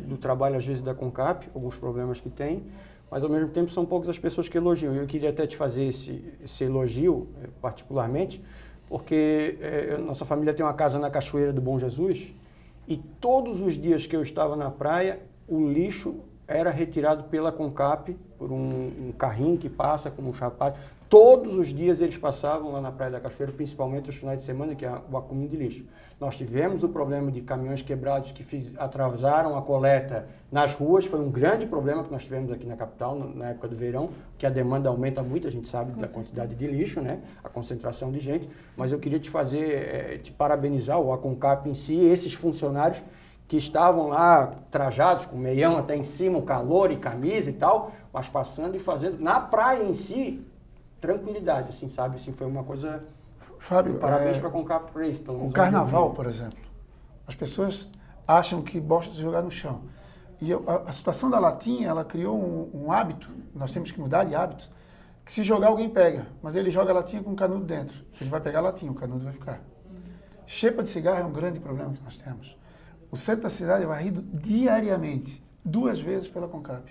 do trabalho, às vezes, da Concap, alguns problemas que tem, mas, ao mesmo tempo, são poucas as pessoas que elogiam. Eu queria até te fazer esse elogio, particularmente, porque nossa família tem uma casa na Cachoeira do Bom Jesus, e todos os dias que eu estava na praia, o lixo era retirado pela Concap, por um carrinho que passa com um chapado. Todos os dias eles passavam lá na Praia da Cachoeira, principalmente os finais de semana, que é o acúmulo de lixo. Nós tivemos o problema de caminhões quebrados que atrasaram a coleta nas ruas, foi um grande problema que nós tivemos aqui na capital, na época do verão, que a demanda aumenta muito, a gente sabe da quantidade de lixo, né? A concentração de gente, mas eu queria te parabenizar, a Concap em si, esses funcionários que estavam lá trajados, com meião até em cima, o calor e camisa e tal, mas passando e fazendo, na praia em si, tranquilidade, assim, sabe? Assim, foi uma coisa... Fábio, parabéns para a Concap por isso. O carnaval, por exemplo, as pessoas acham que gostam de jogar no chão. E a situação da latinha, ela criou um hábito, nós temos que mudar de hábito, que se jogar alguém pega, mas ele joga a latinha com o canudo dentro. Ele vai pegar a latinha, o canudo vai ficar. Xepa de cigarro é um grande problema que nós temos. O centro da cidade é varrido diariamente, 2 vezes pela Concap.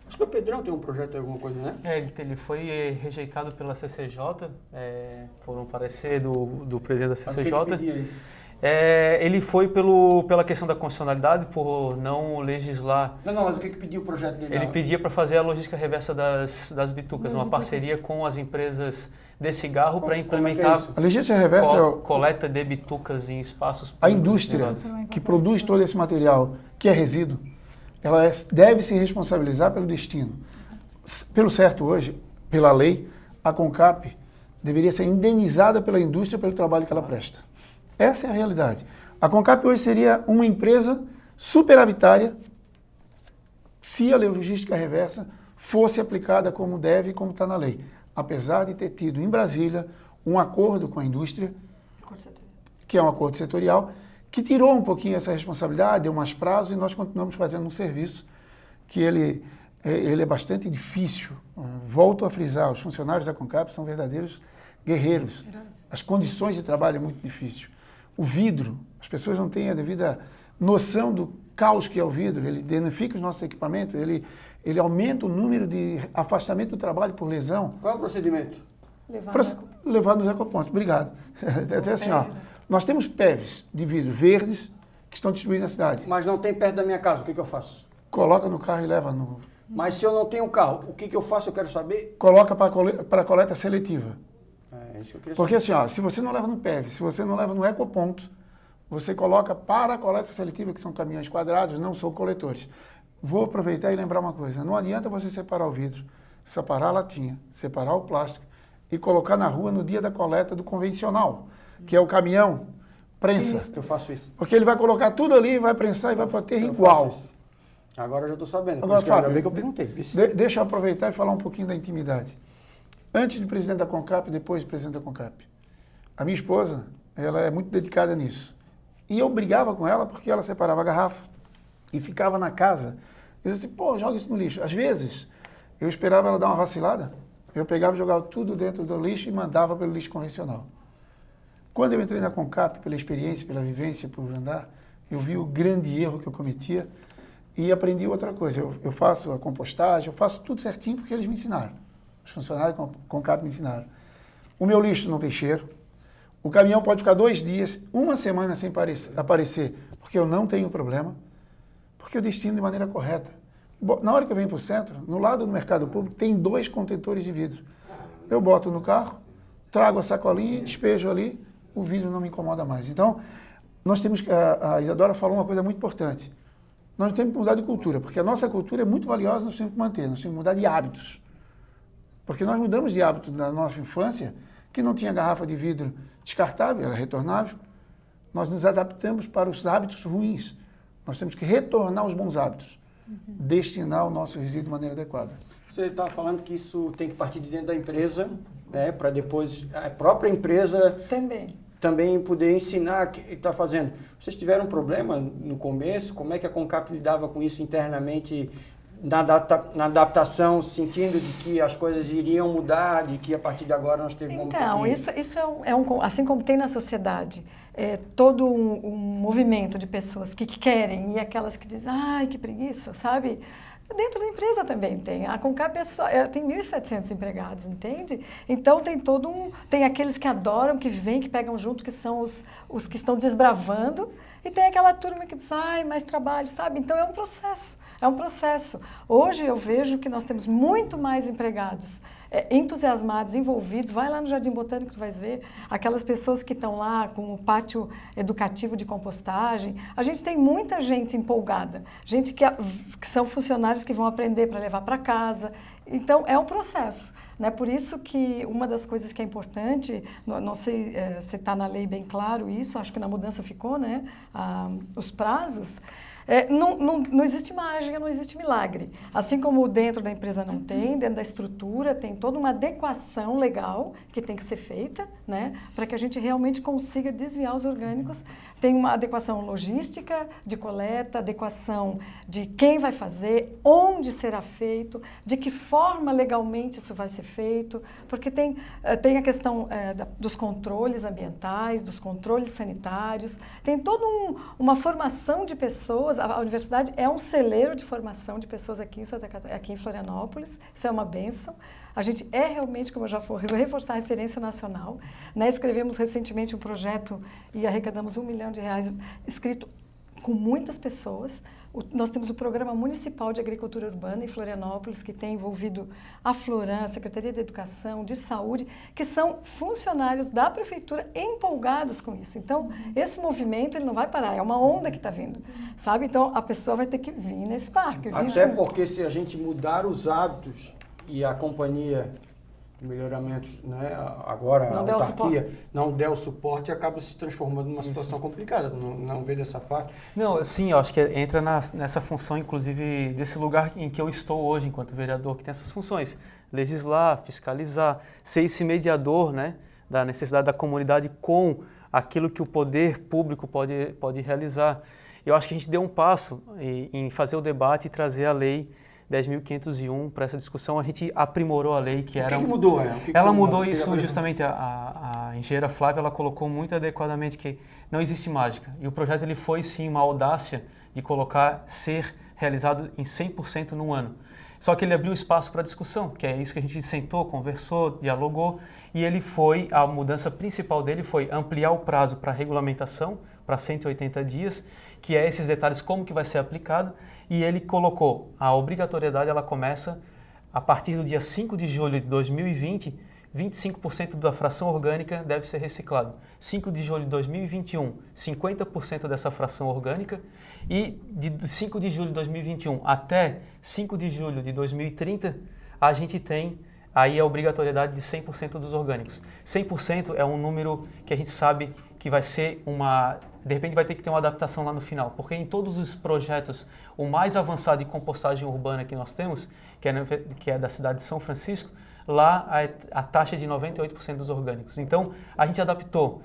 Acho que o Pedrão tem um projeto, alguma coisa, né? Ele foi rejeitado pela CCJ, por um parecer do presidente da CCJ. Ele foi pela questão da constitucionalidade, por não legislar. Não, mas o que pediu o projeto dele? Ele pedia para fazer a logística reversa das bitucas, uma parceria com as empresas de cigarro para implementar A logística reversa coleta de bitucas em espaços públicos. A indústria que produz todo esse material, que é resíduo, ela deve se responsabilizar pelo destino. Pelo certo hoje, pela lei, a CONCAP deveria ser indenizada pela indústria pelo trabalho que ela presta. Essa é a realidade. A CONCAP hoje seria uma empresa superavitária se a logística reversa fosse aplicada como deve e como está na lei. Apesar de ter tido em Brasília um acordo com a indústria, que é um acordo setorial, que tirou um pouquinho essa responsabilidade, deu mais prazos e nós continuamos fazendo um serviço que ele é bastante difícil. Volto a frisar, os funcionários da CONCAP são verdadeiros guerreiros. As condições de trabalho é muito difícil. O vidro, as pessoas não têm a devida noção do caos que é o vidro, ele danifica os nossos equipamentos, ele aumenta o número de afastamento do trabalho por lesão. Qual é o procedimento? Levar nos ecopontos. Obrigado. Até assim, ó, nós temos PEVs de vidro verdes que estão distribuídos na cidade. Mas não tem perto da minha casa, o que eu faço? Coloca no carro e leva no... Mas se eu não tenho carro, o que eu faço? Eu quero saber. Coloca para coleta seletiva. É isso que eu queria saber. Porque assim, ó, se você não leva no PEV, se você não leva no ecoponto, você coloca para a coleta seletiva, que são caminhões quadrados, não são coletores. Vou aproveitar e lembrar uma coisa. Não adianta você separar o vidro, separar a latinha, separar o plástico e colocar na rua no dia da coleta do convencional, que é o caminhão prensa. Isso, eu faço isso. Porque ele vai colocar tudo ali, vai prensar e vai para ter igual. Agora eu já estou sabendo. Agora, Fábio, que eu perguntei. Deixa eu aproveitar e falar um pouquinho da intimidade. Antes de presidente da CONCAP, depois de presidente da CONCAP. A minha esposa, ela é muito dedicada nisso. E eu brigava com ela porque ela separava a garrafa e ficava na casa. Eu disse assim, pô, joga isso no lixo. Às vezes, eu esperava ela dar uma vacilada, eu pegava e jogava tudo dentro do lixo e mandava pelo lixo convencional. Quando eu entrei na CONCAP, pela experiência, pela vivência, por andar, eu vi o grande erro que eu cometia e aprendi outra coisa. Eu faço a compostagem, eu faço tudo certinho porque eles me ensinaram. Os funcionários da CONCAP me ensinaram. O meu lixo não tem cheiro. O caminhão pode ficar 2 dias, 1 semana sem aparecer, porque eu não tenho problema, porque eu destino de maneira correta. Na hora que eu venho para o centro, no lado do mercado público, tem 2 contentores de vidro. Eu boto no carro, trago a sacolinha e despejo ali, o vidro não me incomoda mais. Então, nós temos que... A Isadora falou uma coisa muito importante. Nós temos que mudar de cultura, porque a nossa cultura é muito valiosa, nós temos que manter, nós temos que mudar de hábitos. Porque nós mudamos de hábito na nossa infância, que não tinha garrafa de vidro descartável, era retornável. Nós nos adaptamos para os hábitos ruins. Nós temos que retornar aos bons hábitos, destinar o nosso resíduo de maneira adequada. Você está falando que isso tem que partir de dentro da empresa, né, para depois a própria empresa também poder ensinar o que está fazendo. Vocês tiveram um problema no começo? Como é que a CONCAP lidava com isso internamente? Na adaptação, sentindo de que as coisas iriam mudar, de que a partir de agora nós temos... Então, isso é assim como tem na sociedade, todo um movimento de pessoas que querem e aquelas que dizem, ai, que preguiça, sabe? Dentro da empresa também tem. A CONCAP tem 1.700 empregados, entende? Então tem aqueles que adoram, que vêm, que pegam junto, que são os que estão desbravando, e tem aquela turma que diz, ai, mais trabalho, sabe? Então é um processo. Hoje eu vejo que nós temos muito mais empregados entusiasmados, envolvidos. Vai lá no Jardim Botânico, tu vais ver aquelas pessoas que estão lá com o pátio educativo de compostagem. A gente tem muita gente empolgada, gente que são funcionários que vão aprender para levar para casa. Então, é um processo, né? Por isso que uma das coisas que é importante, não sei se está na lei bem claro isso, acho que na mudança ficou, né? Os prazos. Não existe mágica, não existe milagre. Assim como dentro da empresa não tem, dentro da estrutura tem toda uma adequação legal que tem que ser feita, né, para que a gente realmente consiga desviar os orgânicos. Tem uma adequação logística de coleta, adequação de quem vai fazer, onde será feito, de que forma legalmente isso vai ser feito, porque tem a questão dos controles ambientais, dos controles sanitários, tem toda uma formação de pessoas. a universidade é um celeiro de formação de pessoas aqui em Florianópolis, isso é uma bênção. A gente é realmente, como eu já falei, vou reforçar a referência nacional, né? Escrevemos recentemente um projeto e arrecadamos R$1 milhão escrito com muitas pessoas. Nós temos o Programa Municipal de Agricultura Urbana em Florianópolis, que tem envolvido a Floran, a Secretaria de Educação, de Saúde, que são funcionários da Prefeitura empolgados com isso. Então, esse movimento ele não vai parar, é uma onda que está vindo, sabe? Então, a pessoa vai ter que vir nesse parque. Até porque se a gente mudar os hábitos e a companhia de melhoramentos, né, agora a autarquia não der o suporte, acaba se transformando numa situação complicada, não vê dessa forma. Não, sim, eu acho que entra nessa função, inclusive, desse lugar em que eu estou hoje, enquanto vereador, que tem essas funções, legislar, fiscalizar, ser esse mediador, né, da necessidade da comunidade com aquilo que o poder público pode realizar. Eu acho que a gente deu um passo em fazer o debate e trazer a lei 10.501 para essa discussão. A gente aprimorou a lei que era... O que mudou? Ela mudou isso justamente, a engenheira Flávia, ela colocou muito adequadamente que não existe mágica. E o projeto ele foi sim uma audácia de colocar ser realizado em 100% num ano. Só que ele abriu espaço para discussão, que é isso que a gente sentou, conversou, dialogou, e a mudança principal dele foi ampliar o prazo para regulamentação para 180 dias, que é esses detalhes como que vai ser aplicado, e ele colocou a obrigatoriedade, ela começa a partir do dia 5 de julho de 2020, 25% da fração orgânica deve ser reciclado. 5 de julho de 2021, 50% dessa fração orgânica, e de 5 de julho de 2021 até 5 de julho de 2030, a gente tem aí a obrigatoriedade de 100% dos orgânicos. 100% é um número que a gente sabe que vai ser de repente vai ter que ter uma adaptação lá no final, porque em todos os projetos, o mais avançado em compostagem urbana que nós temos, que é da cidade de São Francisco, lá a taxa é de 98% dos orgânicos. Então, a gente adaptou,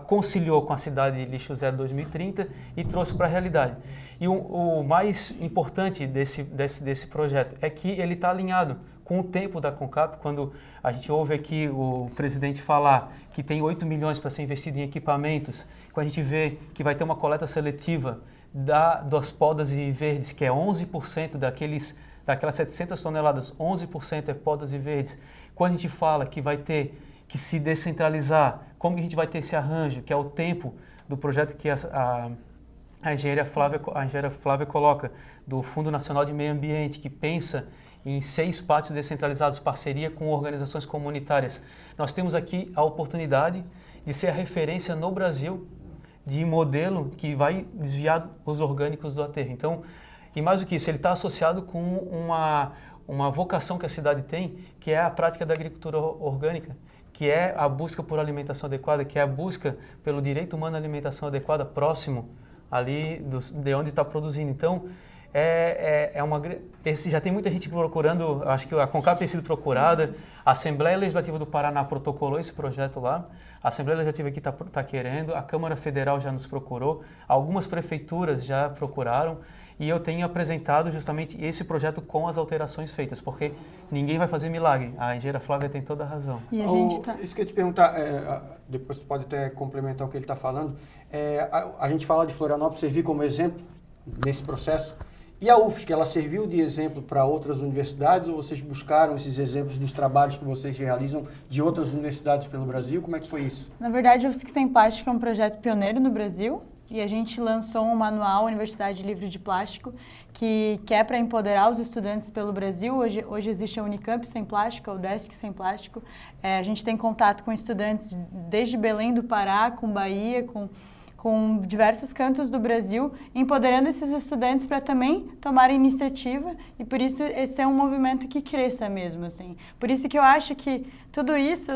conciliou com a cidade de Lixo Zero 2030 e trouxe para a realidade. E o mais importante desse projeto é que ele está alinhado com o tempo da CONCAP. Quando a gente ouve aqui o presidente falar que tem 8 milhões para ser investido em equipamentos, quando a gente vê que vai ter uma coleta seletiva das podas e verdes, que é 11% daquelas 700 toneladas, 11% é podas e verdes. Quando a gente fala que vai ter que se descentralizar, como que a gente vai ter esse arranjo, que é o tempo do projeto que a engenheira Flávia coloca, do Fundo Nacional de Meio Ambiente, que pensa em 6 pátios descentralizados, parceria com organizações comunitárias. Nós temos aqui a oportunidade de ser a referência no Brasil de modelo que vai desviar os orgânicos do aterro. Então, e mais do que isso, ele está associado com uma vocação que a cidade tem, que é a prática da agricultura orgânica, que é a busca por alimentação adequada, que é a busca pelo direito humano à alimentação adequada próximo ali de onde está produzindo. Então, já tem muita gente procurando, acho que a CONCAP tem sido procurada, a Assembleia Legislativa do Paraná protocolou esse projeto lá, a Assembleia Legislativa aqui está querendo, a Câmara Federal já nos procurou, algumas prefeituras já procuraram, e eu tenho apresentado justamente esse projeto com as alterações feitas, porque ninguém vai fazer milagre. A engenheira Flávia tem toda a razão. E isso que eu ia te perguntar, depois você pode até complementar o que ele está falando, a gente fala de Florianópolis servir como exemplo nesse processo, e a UFSC, ela serviu de exemplo para outras universidades, ou vocês buscaram esses exemplos dos trabalhos que vocês realizam de outras universidades pelo Brasil? Como é que foi isso? Na verdade, o UFSC Sem Plástico é um projeto pioneiro no Brasil, e a gente lançou um manual Universidade Livre de Plástico, que é para empoderar os estudantes pelo Brasil. Hoje existe a Unicamp Sem Plástico, a UDESC Sem Plástico. A gente tem contato com estudantes desde Belém do Pará, com Bahia, com diversos cantos do Brasil, empoderando esses estudantes para também tomarem iniciativa, e por isso esse é um movimento que cresça mesmo, assim. Por isso que eu acho que tudo isso,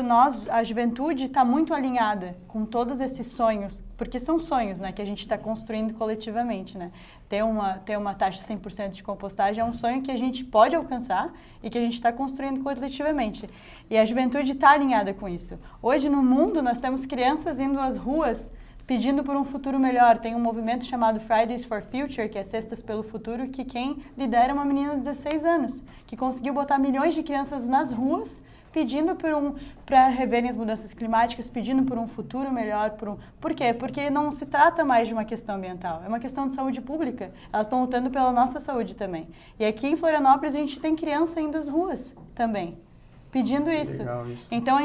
a juventude está muito alinhada com todos esses sonhos, porque são sonhos, né, que a gente está construindo coletivamente, né. Ter uma taxa 100% de compostagem é um sonho que a gente pode alcançar e que a gente está construindo coletivamente. E a juventude está alinhada com isso. Hoje no mundo nós temos crianças indo às ruas pedindo por um futuro melhor. Tem um movimento chamado Fridays for Future, que é Cestas pelo Futuro, que quem lidera é uma menina de 16 anos, que conseguiu botar milhões de crianças nas ruas pedindo para reverem as mudanças climáticas, pedindo por um futuro melhor. Por quê? Porque não se trata mais de uma questão ambiental, é uma questão de saúde pública. Elas estão lutando pela nossa saúde também. E aqui em Florianópolis a gente tem criança indo às ruas também, pedindo isso. Legal, isso. Então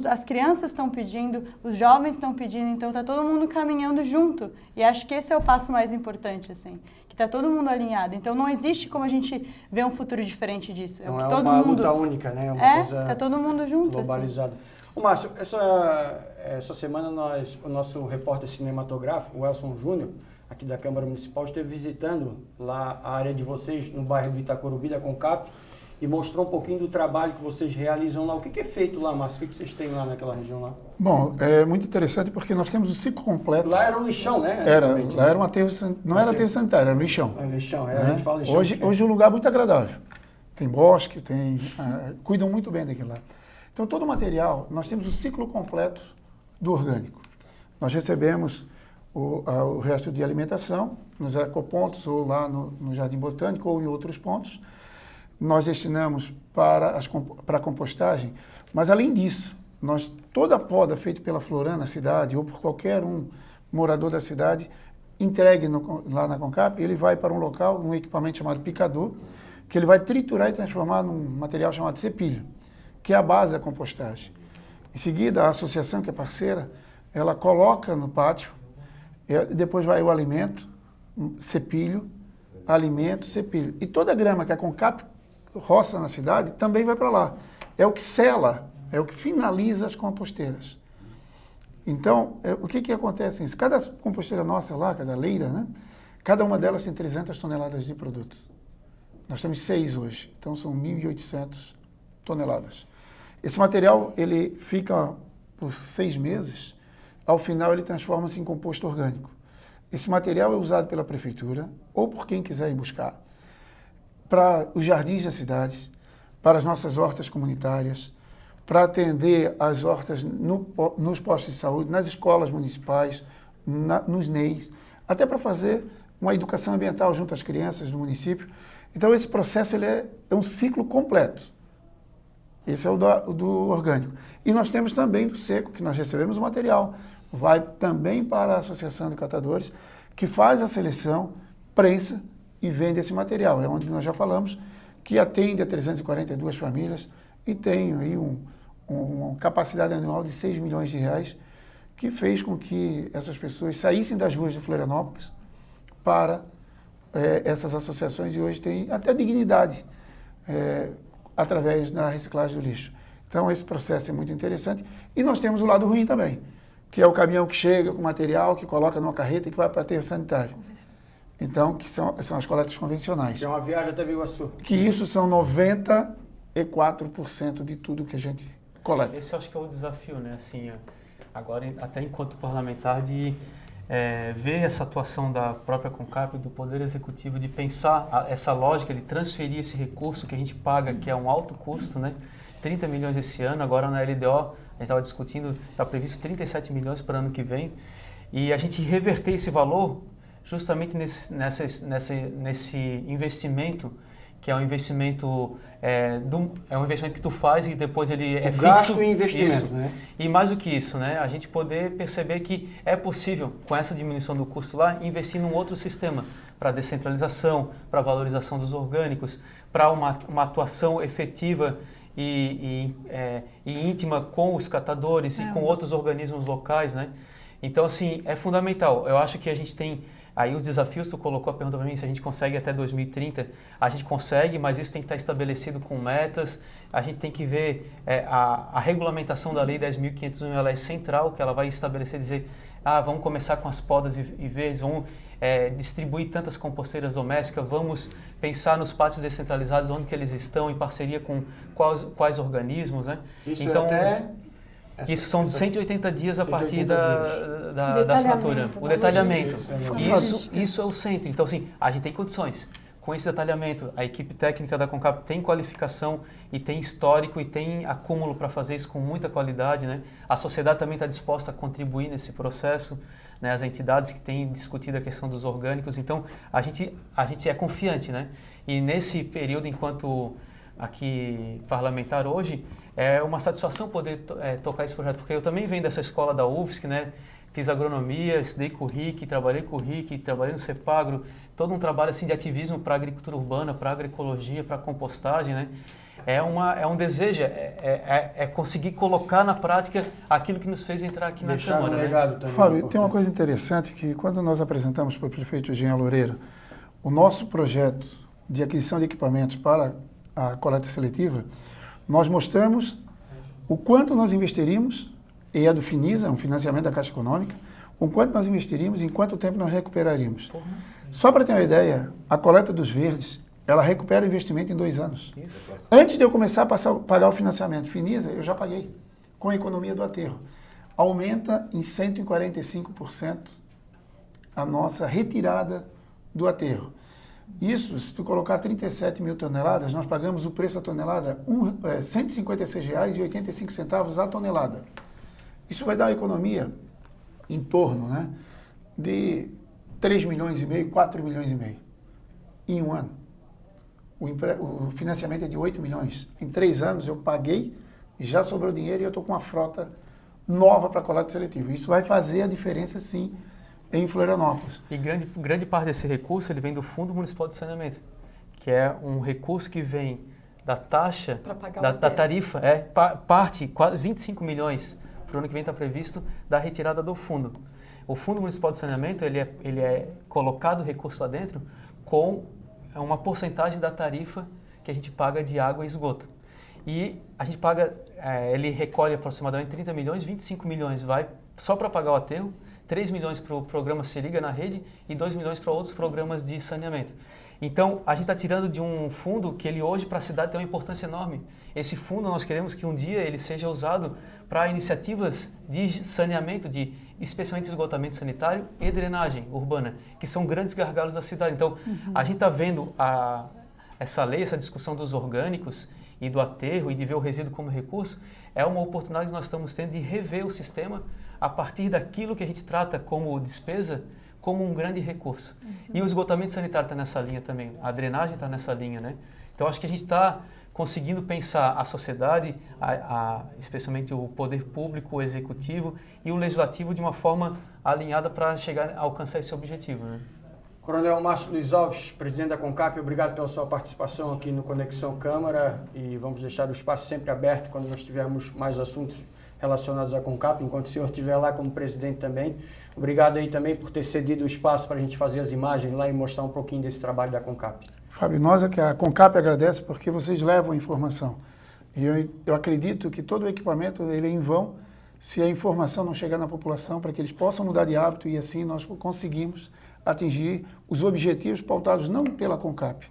as crianças estão pedindo, os jovens estão pedindo, então está todo mundo caminhando junto. E acho que esse é o passo mais importante, assim, que está todo mundo alinhado. Então não existe como a gente ver um futuro diferente disso. Não que é todo uma mundo... luta única, né? É uma coisa tá todo mundo junto, globalizada. Ô, Márcio, essa semana o nosso repórter cinematográfico, o Elson Júnior, aqui da Câmara Municipal, esteve visitando lá a área de vocês, no bairro do Itacorubi, da CONCAP, e mostrou um pouquinho do trabalho que vocês realizam lá. O que é feito lá, Márcio? O que vocês têm lá naquela região lá? Bom, é muito interessante porque nós temos o ciclo completo. Lá era um lixão, né? Lá era um aterro, não era aterro sanitário, era um lixão. É um lixão, né? A gente fala lixão. Hoje é um lugar muito agradável. Tem bosque, cuidam muito bem daquilo lá. Então, todo o material, nós temos o ciclo completo do orgânico. Nós recebemos o resto de alimentação nos ecopontos ou lá no Jardim Botânico ou em outros pontos. Nós destinamos para a compostagem, mas além disso, toda a poda feita pela Florana cidade ou por qualquer morador da cidade, entregue lá na CONCAP, ele vai para um local, um equipamento chamado picador, que ele vai triturar e transformar num material chamado cepilho, que é a base da compostagem. Em seguida, a associação, que é parceira, ela coloca no pátio, depois vai o alimento, cepilho, alimento, cepilho. E toda a grama que a CONCAP roça na cidade também vai para lá. É o que sela, é o que finaliza as composteiras. Então, o que acontece? Cada composteira nossa lá, cada leira, né? Cada uma delas tem 300 toneladas de produtos. Nós temos 6 hoje, então são 1.800 toneladas. Esse material, ele fica por 6 meses, ao final ele transforma-se em composto orgânico. Esse material é usado pela prefeitura, ou por quem quiser ir buscar, para os jardins da cidade, para as nossas hortas comunitárias, para atender as hortas nos postos de saúde, nas escolas municipais, nos NEIs, até para fazer uma educação ambiental junto às crianças do município. Então, esse processo ele é um ciclo completo. Esse é o do orgânico. E nós temos também do seco, que nós recebemos o material, vai também para a Associação de Catadores, que faz a seleção, prensa e vende esse material. É onde nós já falamos que atende a 342 famílias e tem aí uma capacidade anual de 6 milhões de reais, que fez com que essas pessoas saíssem das ruas de Florianópolis para essas associações e hoje tem até dignidade através da reciclagem do lixo. Então, esse processo é muito interessante. E nós temos o lado ruim também, que é o caminhão que chega com material, que coloca numa carreta e que vai para aterro sanitário. Então, que são as coletas convencionais. Que é uma viagem até Biguaçu. Que isso são 94% de tudo que a gente coleta. Esse eu acho que é o desafio, né? Assim, agora, até enquanto parlamentar, de ver essa atuação da própria CONCAP, do Poder Executivo, de pensar essa lógica de transferir esse recurso que a gente paga, que é um alto custo, né? 30 milhões esse ano, agora na LDO, a gente estava discutindo, está previsto 37 milhões para o ano que vem, e a gente reverter esse valor justamente nesse investimento, que é um investimento um investimento que tu faz e depois ele é fixo. Gasto e investimento, isso. né? E mais do que isso, né? A gente poder perceber que é possível, com essa diminuição do custo lá, investir num outro sistema para descentralização, para valorização dos orgânicos, para uma atuação efetiva e íntima com os catadores e com outros organismos locais, né? Então, assim, é fundamental. Eu acho que a gente tem aí os desafios, tu colocou a pergunta para mim, se a gente consegue até 2030, a gente consegue, mas isso tem que estar estabelecido com metas, a gente tem que ver a regulamentação da Lei 10.501, ela é central, que ela vai estabelecer, dizer, vamos começar com as podas e ver, vamos distribuir tantas composteiras domésticas, vamos pensar nos pátios descentralizados, onde que eles estão, em parceria com quais organismos, né? Isso então, isso são 180 dias a partir da assinatura. O detalhamento. Isso é o centro. Então, assim, a gente tem condições. Com esse detalhamento, a equipe técnica da CONCAP tem qualificação e tem histórico e tem acúmulo para fazer isso com muita qualidade, né? A sociedade também está disposta a contribuir nesse processo, né? As entidades que têm discutido a questão dos orgânicos. Então, a gente é confiante, né? E nesse período, enquanto aqui parlamentar hoje, é uma satisfação poder tocar esse projeto, porque eu também venho dessa escola da UFSC, né? Fiz agronomia, estudei com o RIC, trabalhei no CEPAGRO, todo um trabalho assim de ativismo para a agricultura urbana, para a agroecologia, para a compostagem, né? É um desejo, conseguir colocar na prática aquilo que nos fez entrar aqui na Câmara. Um legado também. Fábio, tem uma coisa interessante que quando nós apresentamos para o prefeito Jean Loureiro o nosso projeto de aquisição de equipamentos para a coleta seletiva, nós mostramos o quanto nós investiríamos, e é do Finisa, um financiamento da Caixa Econômica, o quanto nós investiríamos e em quanto tempo nós recuperaríamos. Só para ter uma ideia, a coleta dos verdes, ela recupera o investimento em 2 anos. Isso. Antes de eu começar a pagar o financiamento Finisa, eu já paguei, com a economia do aterro. Aumenta em 145% a nossa retirada do aterro. Isso, se tu colocar 37 mil toneladas, nós pagamos o preço da tonelada R$ 156,85 a tonelada. Isso vai dar uma economia em torno, né, de 3 milhões e meio, 4 milhões e meio em um ano. O financiamento é de 8 milhões. Em 3 anos eu paguei e já sobrou dinheiro e eu estou com uma frota nova para coleta seletiva. Isso vai fazer a diferença, sim, em Florianópolis. E grande parte desse recurso ele vem do Fundo Municipal de Saneamento, que é um recurso que vem da taxa, da tarifa, parte, quase 25 milhões para o ano que vem está previsto da retirada do fundo. O Fundo Municipal de Saneamento ele é colocado recurso lá dentro com uma porcentagem da tarifa que a gente paga de água e esgoto. E a gente paga, ele recolhe aproximadamente 30 milhões, 25 milhões vai só para pagar o aterro, 3 milhões para o programa Se Liga na Rede e 2 milhões para outros programas de saneamento. Então, a gente está tirando de um fundo que ele hoje para a cidade tem uma importância enorme. Esse fundo nós queremos que um dia ele seja usado para iniciativas de saneamento, especialmente esgotamento sanitário e drenagem urbana, que são grandes gargalos da cidade. Então, a gente está vendo essa lei, essa discussão dos orgânicos e do aterro e de ver o resíduo como recurso, é uma oportunidade que nós estamos tendo de rever o sistema a partir daquilo que a gente trata como despesa, como um grande recurso. E o esgotamento sanitário está nessa linha também, a drenagem está nessa linha, né? Então, acho que a gente está conseguindo pensar a sociedade, especialmente o poder público, o executivo e o legislativo de uma forma alinhada para chegar a alcançar esse objetivo, né? Coronel Márcio Luiz Alves, presidente da CONCAP, obrigado pela sua participação aqui no Conexão Câmara e vamos deixar o espaço sempre aberto quando nós tivermos mais assuntos relacionados à CONCAP, enquanto o senhor estiver lá como presidente também. Obrigado aí também por ter cedido o espaço para a gente fazer as imagens lá e mostrar um pouquinho desse trabalho da CONCAP. Fábio, nós aqui, a CONCAP agradece porque vocês levam a informação. E eu acredito que todo o equipamento ele é em vão se a informação não chegar na população para que eles possam mudar de hábito e assim nós conseguimos atingir os objetivos pautados não pela CONCAP,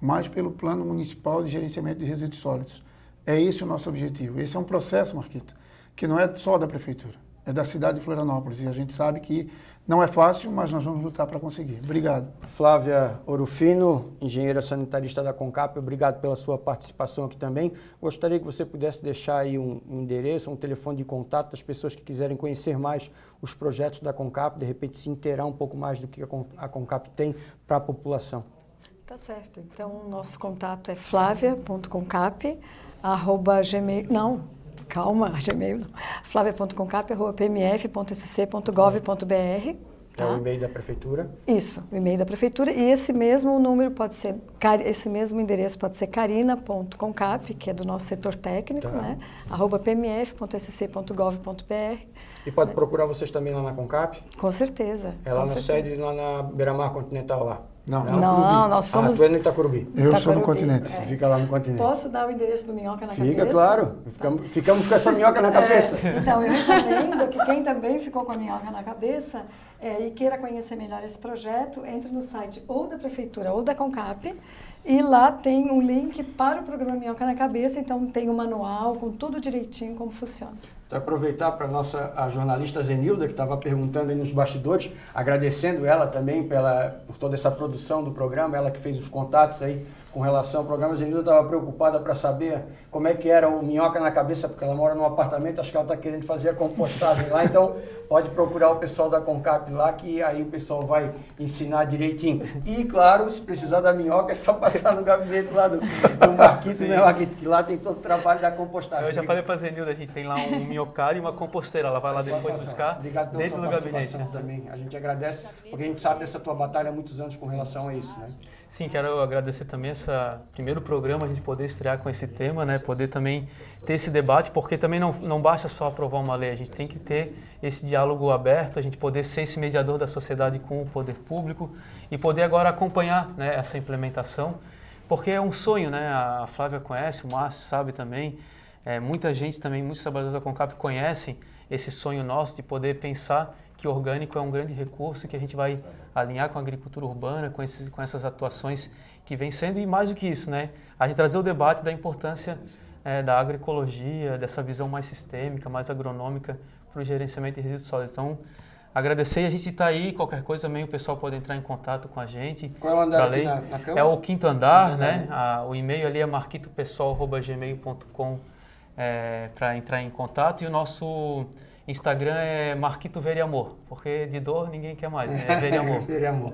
mas pelo Plano Municipal de Gerenciamento de Resíduos Sólidos. É esse o nosso objetivo. Esse é um processo, Marquito, que não é só da Prefeitura, é da cidade de Florianópolis. E a gente sabe que não é fácil, mas nós vamos lutar para conseguir. Obrigado. Flávia Orofino, engenheira sanitarista da CONCAP, obrigado pela sua participação aqui também. Gostaria que você pudesse deixar aí um endereço, um telefone de contato das pessoas que quiserem conhecer mais os projetos da CONCAP, de repente se inteirar um pouco mais do que a CONCAP tem para a população. Tá certo. Então, nosso contato é flavia.concap@gmail... Não, calma, Gmail não. flavia.concap@pmf.sc.gov.br. É o e-mail da prefeitura? Isso, o e-mail da prefeitura. E esse mesmo número pode ser, esse mesmo endereço pode ser carina.concap, que é do nosso setor técnico, né? @pmf.sc.gov.br. E pode procurar vocês também lá na CONCAP? Com certeza. É lá na sede, lá na Beira-Mar Continental lá? Não, nós somos... tu é no Itacurubi? Eu sou no continente. Você fica lá no continente. Posso dar o endereço do Minhoca na Cabeça? Fica, claro. Ficamos com essa minhoca na cabeça. Então, eu recomendo que quem também ficou com a minhoca na cabeça e queira conhecer melhor esse projeto, entre no site ou da Prefeitura ou da CONCAP e lá tem um link para o programa Minhoca na Cabeça, então tem um manual com tudo direitinho como funciona. Então, aproveitar para a jornalista Zenilda, que estava perguntando aí nos bastidores, agradecendo ela também por toda essa produção do programa, ela que fez os contatos aí com relação ao programa. A Zenilda estava preocupada para saber como é que era o Minhoca na Cabeça, porque ela mora num apartamento, acho que ela está querendo fazer a compostagem lá, então pode procurar o pessoal da Concap lá, que aí o pessoal vai ensinar direitinho. E, claro, se precisar da minhoca, é só passar no gabinete lá do Marquito, né, Marquito? Que lá tem todo o trabalho da compostagem. Eu já falei para a Zenilda, a gente tem lá um minhocário e uma composteira, ela vai lá depois buscar dentro do gabinete. Né? Também. A gente agradece, porque a gente sabe dessa tua batalha há muitos anos com relação a isso, né? Sim, quero agradecer também esse primeiro programa, a gente poder estrear com esse tema, né? Poder também ter esse debate, porque também não basta só aprovar uma lei, a gente tem que ter esse diálogo aberto, a gente poder ser esse mediador da sociedade com o poder público e poder agora acompanhar, né, essa implementação, porque é um sonho, né? A Flávia conhece, o Márcio sabe também, muita gente também, muitos trabalhadores da Concap conhecem esse sonho nosso de poder pensar que o orgânico é um grande recurso, que a gente vai alinhar com a agricultura urbana, com essas atuações que vem sendo, e mais do que isso, né? A gente trazer o debate da importância da agroecologia, dessa visão mais sistêmica, mais agronômica para o gerenciamento de resíduos sólidos. Então, agradecer, a gente está aí, qualquer coisa também o pessoal pode entrar em contato com a gente. Qual é o andar aqui na Câmara? É o 5º andar, né? O e-mail ali é marquitopessoal@gmail.com para entrar em contato, e o nosso Instagram é Marquito Vereamor, porque de dor ninguém quer mais, né? É Vereamor. Vereamor.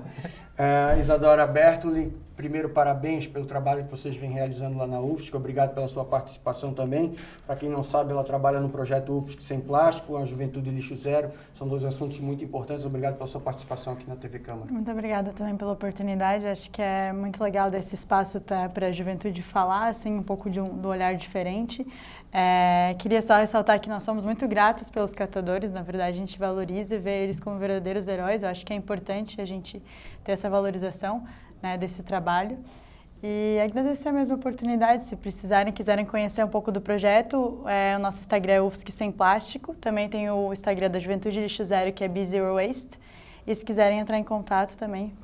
Isadora Bertoli, primeiro parabéns pelo trabalho que vocês vêm realizando lá na UFSC, obrigado pela sua participação também. Para quem não sabe, ela trabalha no projeto UFSC Sem Plástico, a Juventude Lixo Zero, são dois assuntos muito importantes, obrigado pela sua participação aqui na TV Câmara. Muito obrigada também pela oportunidade, acho que é muito legal desse espaço para a juventude falar, assim, um pouco do olhar diferente. Queria só ressaltar que nós somos muito gratos pelos catadores, na verdade a gente valoriza e vê eles como verdadeiros heróis, eu acho que é importante a gente ter essa valorização, né, desse trabalho, e agradecer a mesma oportunidade. Se precisarem, quiserem conhecer um pouco do projeto, o nosso Instagram é UFSC Sem Plástico, também tem o Instagram da Juventude Lixo Zero, que é Be Zero Waste, e se quiserem entrar em contato também,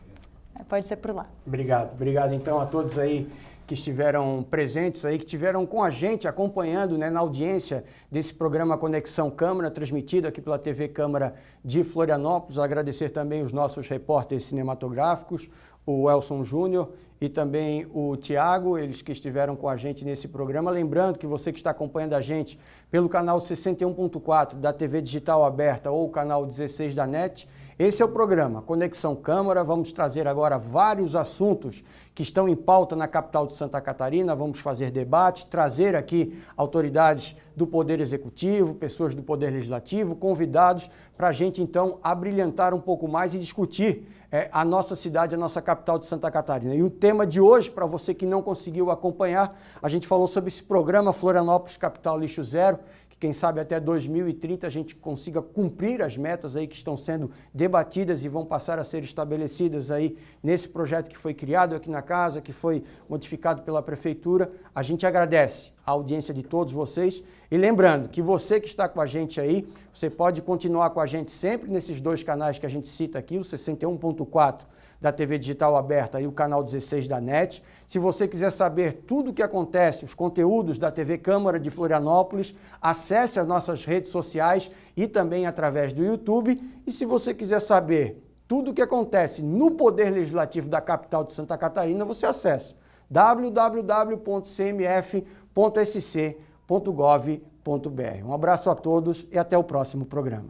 pode ser por lá. Obrigado então a todos aí que estiveram presentes aí, que estiveram com a gente, acompanhando, né, na audiência desse programa Conexão Câmara, transmitido aqui pela TV Câmara de Florianópolis. Agradecer também os nossos repórteres cinematográficos, o Elson Júnior e também o Tiago, eles que estiveram com a gente nesse programa. Lembrando que você que está acompanhando a gente pelo canal 61.4 da TV Digital Aberta ou o canal 16 da NET, esse é o programa Conexão Câmara. Vamos trazer agora vários assuntos que estão em pauta na capital de Santa Catarina. Vamos fazer debates, trazer aqui autoridades do Poder Executivo, pessoas do Poder Legislativo, convidados para a gente então abrilhantar um pouco mais e discutir a nossa cidade, a nossa capital de Santa Catarina. E o tema de hoje, para você que não conseguiu acompanhar, a gente falou sobre esse programa Florianópolis Capital Lixo Zero, que quem sabe até 2030 a gente consiga cumprir as metas aí que estão sendo debatidas e vão passar a ser estabelecidas aí nesse projeto que foi criado aqui na casa, que foi modificado pela Prefeitura. A gente agradece a audiência de todos vocês e lembrando que você que está com a gente aí, você pode continuar com a gente sempre nesses dois canais que a gente cita aqui, o 61.4 da TV Digital Aberta e o canal 16 da NET. Se você quiser saber tudo o que acontece, os conteúdos da TV Câmara de Florianópolis, acesse as nossas redes sociais e também através do YouTube. E se você quiser saber tudo o que acontece no Poder Legislativo da capital de Santa Catarina, você acessa www.cmf.sc.gov.br. Um abraço a todos e até o próximo programa.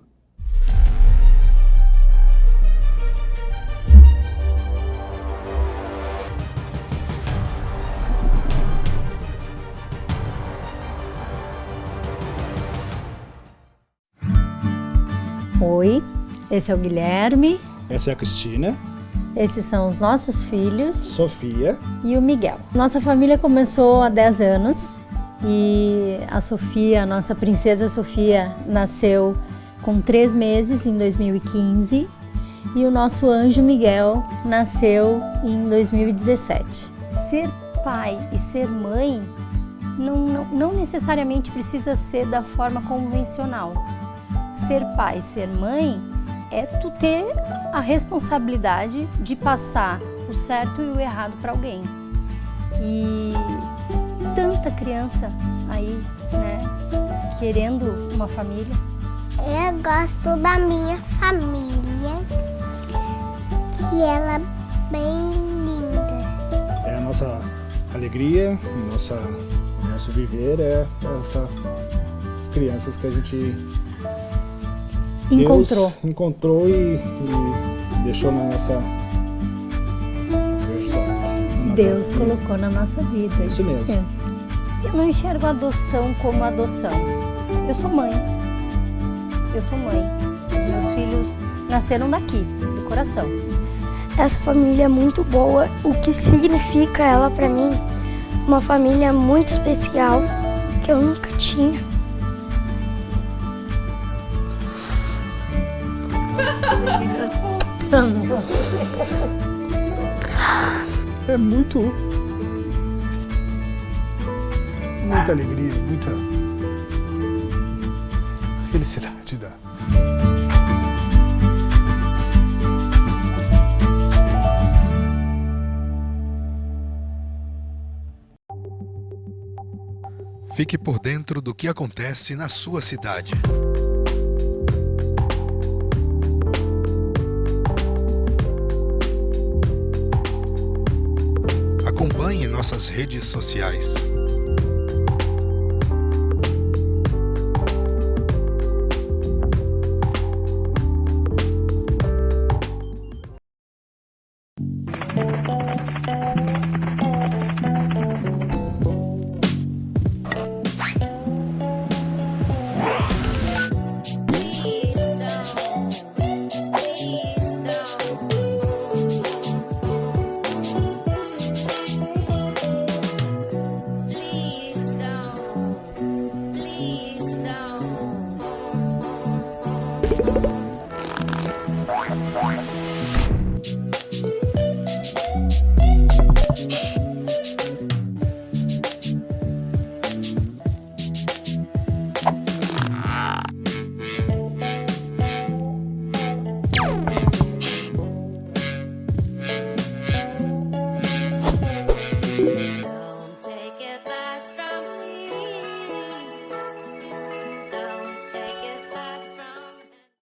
Oi, esse é o Guilherme. Essa é a Cristina. Esses são os nossos filhos. Sofia. E o Miguel. Nossa família começou há 10 anos e a Sofia, a nossa princesa Sofia, nasceu com 3 meses em 2015 e o nosso anjo Miguel nasceu em 2017. Ser pai e ser mãe não necessariamente precisa ser da forma convencional. Ser pai, ser mãe é tu ter a responsabilidade de passar o certo e o errado para alguém. E tanta criança aí, né, querendo uma família. Eu gosto da minha família, que ela é bem linda. É a nossa alegria, nosso viver é essas crianças que a gente Encontrou. Deus encontrou e deixou na nossa Deus colocou na nossa vida. Isso mesmo. Eu não enxergo a adoção como adoção. Eu sou mãe. Os meus filhos nasceram daqui, do coração. Essa família é muito boa. O que significa ela pra mim? Uma família muito especial que eu nunca tinha. É muita alegria, muita felicidade dá. Fique por dentro do que acontece na sua cidade. Acompanhe nossas redes sociais.